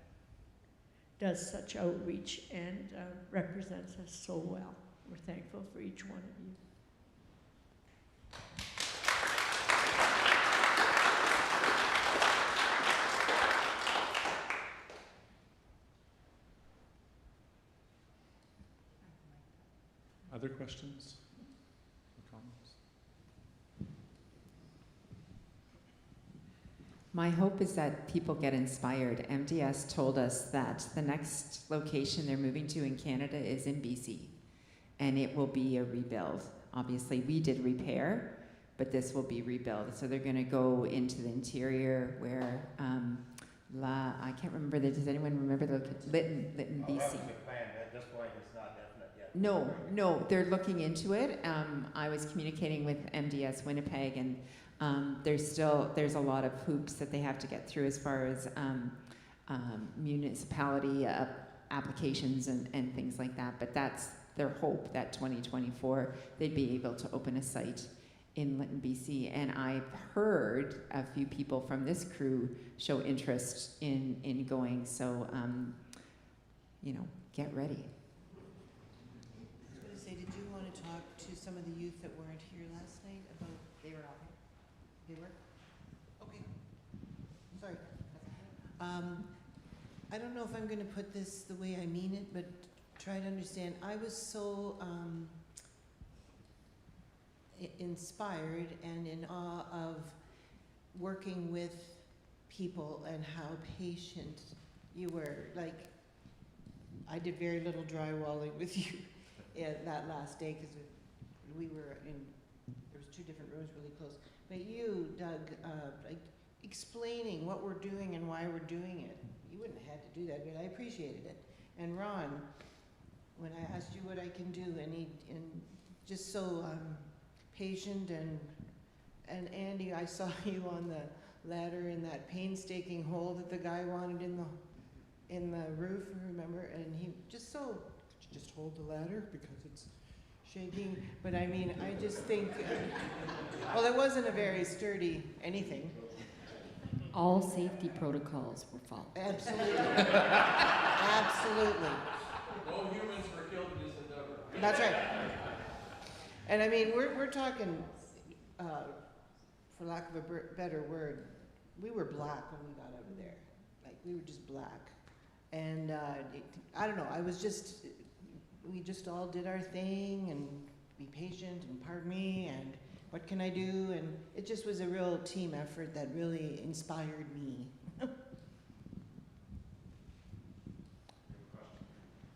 does such outreach and represents us so well. We're thankful for each one of you. Other questions or comments? My hope is that people get inspired. MDS told us that the next location they're moving to in Canada is in BC, and it will be a rebuild. Obviously, we did repair, but this will be rebuilt. So they're going to go into the interior where I can't remember. Does anyone remember the Lytton, BC? That was the plan. At this point, it's not definite yet. No, they're looking into it. I was communicating with MDS Winnipeg, and there's a lot of hoops that they have to get through as far as municipality applications and things like that. But that's their hope, that 2024 they'd be able to open a site in Lytton, BC. And I've heard a few people from this crew show interest in going. So, get ready. I was going to say, did you want to talk to some of the youth that weren't here last night about? They were all here. They were? Okay. Sorry. I don't know if I'm going to put this the way I mean it, but try to understand. I was so inspired and in awe of working with people and how patient you were. Like, I did very little drywalling with you that last day because we were in, there was two different rooms really close. But you, Doug, like explaining what we're doing and why we're doing it, you wouldn't have had to do that, but I appreciated it. And Ron, when I asked you what I can do, and just so patient, and Andy, I saw you on the ladder in that painstaking hole that the guy wanted in the roof, remember? And he just so, just hold the ladder because it's shaking. But I mean, I just think, well, it wasn't a very sturdy anything. All safety protocols were followed. Absolutely. Absolutely. No humans were killed in this endeavor. That's right. And I mean, we're talking, for lack of a better word, we were black when we got out of there. Like, we were just black. And I don't know, we just all did our thing, and be patient, and pardon me, and what can I do? And it just was a real team effort that really inspired me.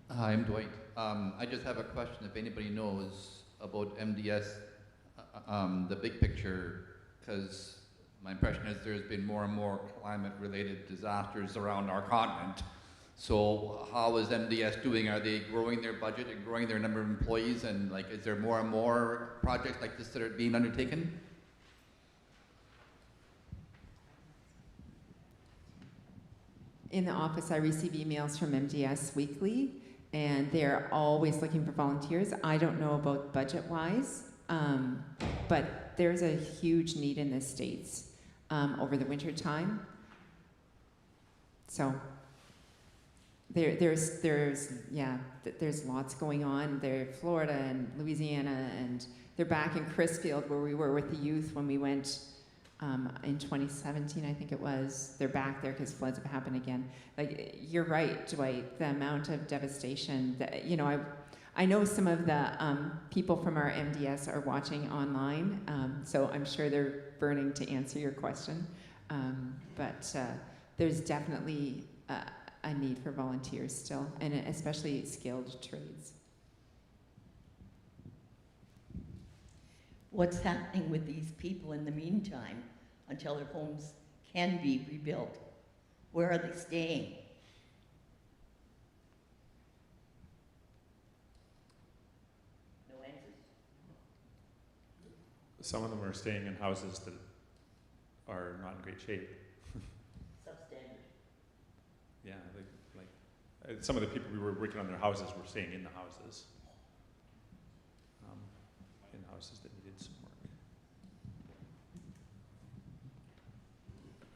Hi, I'm Dwight. I just have a question. If anybody knows about MDS, the big picture, because my impression is there's been more and more climate-related disasters around our continent. So how is MDS doing? Are they growing their budget and growing their number of employees? And like, is there more and more projects like this that are being undertaken? In the office, I receive emails from MDS weekly, and they're always looking for volunteers. I don't know about budget-wise, but there's a huge need in the States over the winter time. So there's lots going on. They're Florida and Louisiana, and they're back in Crisfield where we were with the youth when we went in 2017, I think it was. They're back there because floods have happened again. Like, you're right, Dwight, the amount of devastation that, you know, I know some of the people from our MDS are watching online, so I'm sure they're burning to answer your question. But there's definitely a need for volunteers still, and especially skilled trades. What's happening with these people in the meantime until their homes can be rebuilt? Where are they staying? No answers? Some of them are staying in houses that are not in great shape. Substandard. Yeah, like some of the people we were working on their houses were staying in the houses. In houses that needed some work.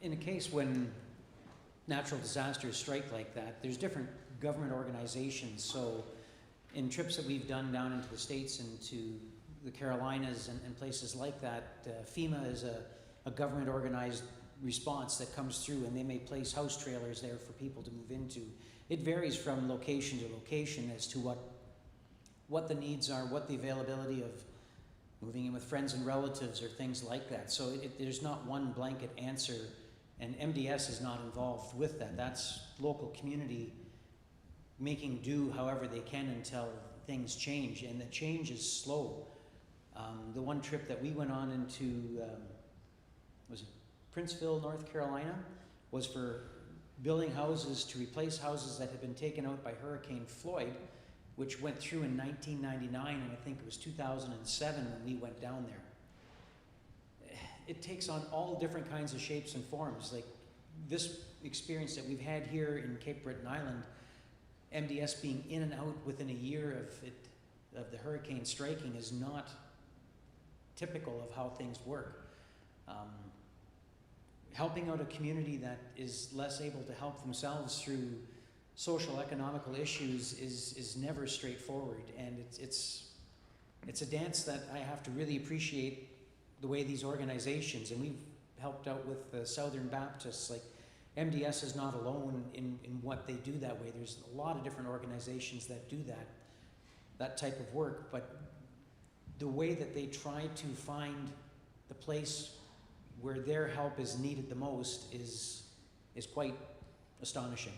In a case when natural disasters strike like that, there's different government organizations. So in trips that we've done down into the States and to the Carolinas and places like that, FEMA is a government organized response that comes through, and they may place house trailers there for people to move into. It varies from location to location as to what the needs are, what the availability of moving in with friends and relatives or things like that. So there's not one blanket answer, and MDS is not involved with that. That's local community making do however they can until things change, and the change is slow. The one trip that we went on into, was it Princeville, North Carolina, was for building houses to replace houses that had been taken out by Hurricane Floyd, which went through in 1999, and I think it was 2007 when we went down there. It takes on all different kinds of shapes and forms. Like this experience that we've had here in Cape Breton Island, MDS being in and out within a year of the hurricane striking is not typical of how things work. Helping out a community that is less able to help themselves through social economical issues is never straightforward, and it's a dance that I have to really appreciate the way these organizations, and we've helped out with the Southern Baptists, like MDS is not alone in what they do that way. There's a lot of different organizations that do that type of work, but the way that they try to find the place where their help is needed the most is quite astonishing.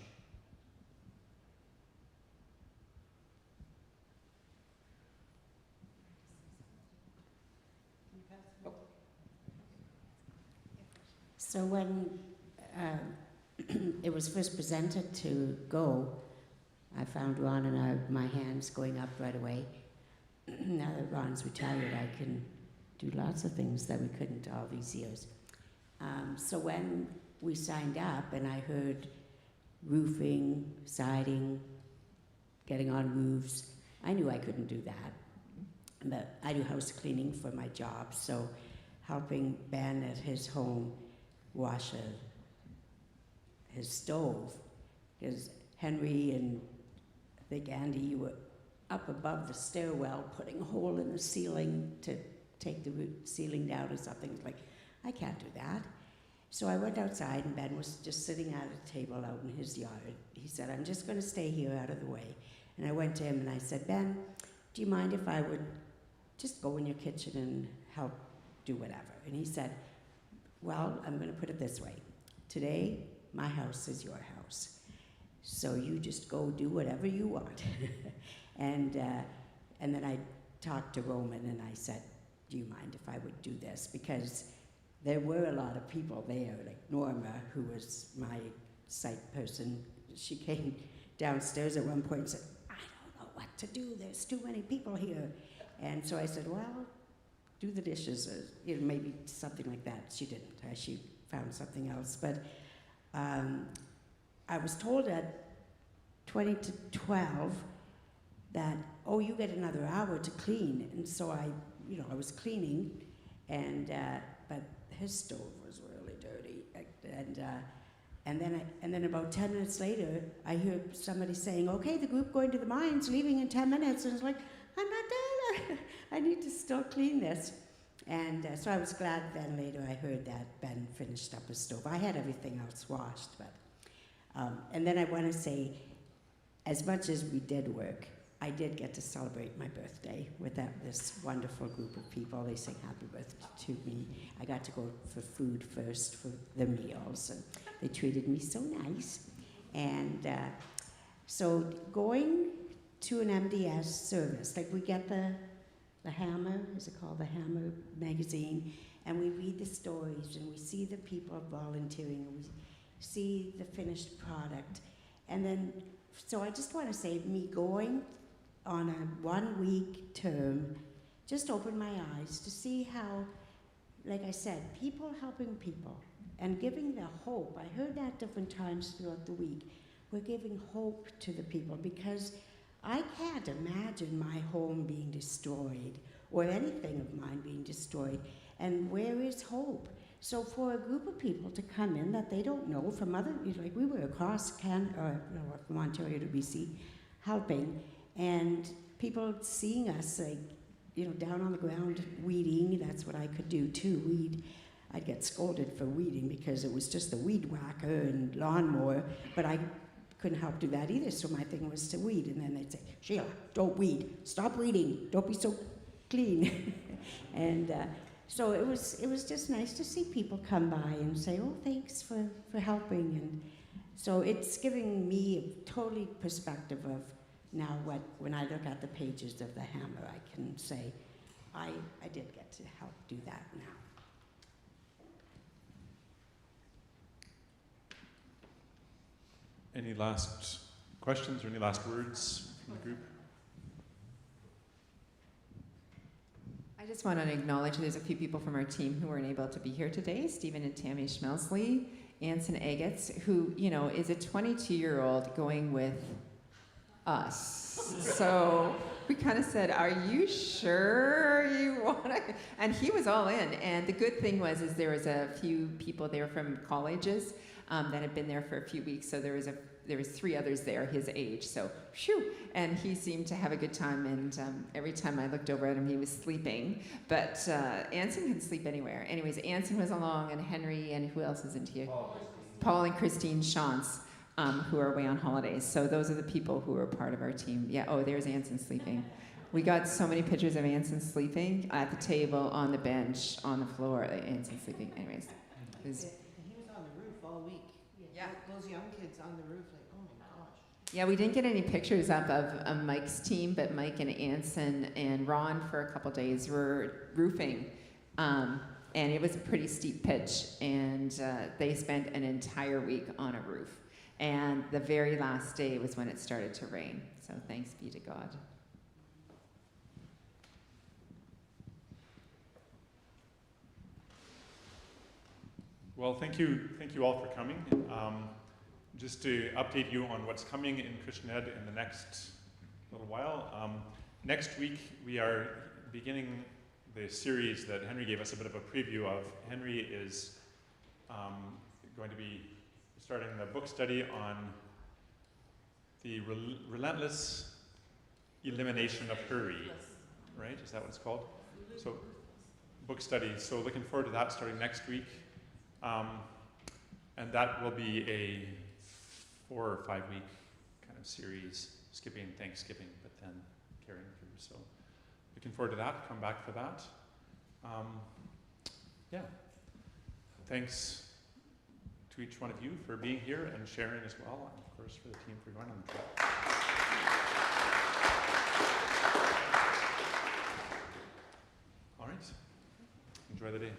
So when it was first presented to go, I found Ron and my hands going up right away. Now that Ron's retired, I can do lots of things that we couldn't all these years. So when we signed up and I heard roofing, siding, getting on roofs, I knew I couldn't do that. But I do house cleaning for my job, so helping Ben at his home wash his stove, because Henry and I think Andy were up above the stairwell putting a hole in the ceiling to take the ceiling down or something. It's like, I can't do that. So I went outside and Ben was just sitting at a table out in his yard. He said, I'm just going to stay here out of the way. And I went to him and I said, Ben, do you mind if I would just go in your kitchen and help do whatever? And he said, well, I'm going to put it this way. Today, my house is your house. So you just go do whatever you want. And then I talked to Roman and I said, do you mind if I would do this? Because there were a lot of people there, like Norma, who was my site person. She came downstairs at one point and said, I don't know what to do. There's too many people here. And so I said, well, do the dishes, or maybe something like that. She didn't. She found something else. But I was told at 20 to 12 that, oh, you get another hour to clean. And so I was cleaning, and but his stove was really dirty. And then about 10 minutes later, I hear somebody saying, okay, the group going to the mines, leaving in 10 minutes. And it's like, I'm not done. I need to still clean this. And so I was glad then later I heard that Ben finished up his stove. I had everything else washed. And then I want to say, as much as we did work, I did get to celebrate my birthday with this wonderful group of people. They sang happy birthday to me. I got to go for food first for the meals, and they treated me so nice. And so going to an MDS service, like we get the Hammer, is it called the Hammer magazine, and we read the stories and we see the people volunteering and we see the finished product. And then, so I just want to say, me going on a 1-week term just opened my eyes to see how, like I said, people helping people and giving the hope. I heard that different times throughout the week. We're giving hope to the people, because I can't imagine my home being destroyed or anything of mine being destroyed. And where is hope? So for a group of people to come in that they don't know from other, like we were across from Ontario to BC, helping, and people seeing us, like, down on the ground weeding. That's what I could do too, weed. I'd get scolded for weeding because it was just the weed whacker and lawnmower, but I couldn't help do that either, so my thing was to weed. And then they'd say, Sheila, don't weed, stop weeding, don't be so clean. And so it was just nice to see people come by and say, oh, thanks for helping. And so it's giving me a totally perspective of now when I look at the pages of the Hammer, I can say, I did get to help do that now. Any last questions or any last words from the group? I just want to acknowledge there's a few people from our team who weren't able to be here today. Stephen and Tammy Schmelsley, Anson Agats, who, is a 22-year-old going with us. So we kind of said, are you sure you want to? And he was all in. And the good thing was there was a few people there from colleges that had been there for a few weeks. So there was 3 others there his age. So phew. And he seemed to have a good time. And every time I looked over at him, he was sleeping. But Anson can sleep anywhere. Anyways, Anson was along, and Henry, and who else is into here? Paul and Christine Shantz. Who are away on holidays. So those are the people who are part of our team. Yeah, oh, there's Anson sleeping. We got so many pictures of Anson sleeping at the table, on the bench, on the floor. Anson sleeping. Anyways. He was on the roof all week. Yeah. Those young kids on the roof, like, oh my gosh. Yeah, we didn't get any pictures up of Mike's team, but Mike and Anson and Ron for a couple days were roofing. and it was a pretty steep pitch, and they spent an entire week on a roof. And the very last day was when it started to rain. So thanks be to God. Well, thank you all for coming. Just to update you on what's coming in Christian Ed in the next little while. Next week, we are beginning the series that Henry gave us a bit of a preview of. Henry is going to be starting the book study on the relentless elimination of hurry, right? Is that what it's called? So, book study. So looking forward to that starting next week. And that will be a 4 or 5 week kind of series, skipping Thanksgiving, but then carrying through. So looking forward to that. Come back for that. Yeah. Thanks to each one of you for being here and sharing as well, and of course for the team for going on the trip. All right. Enjoy the day.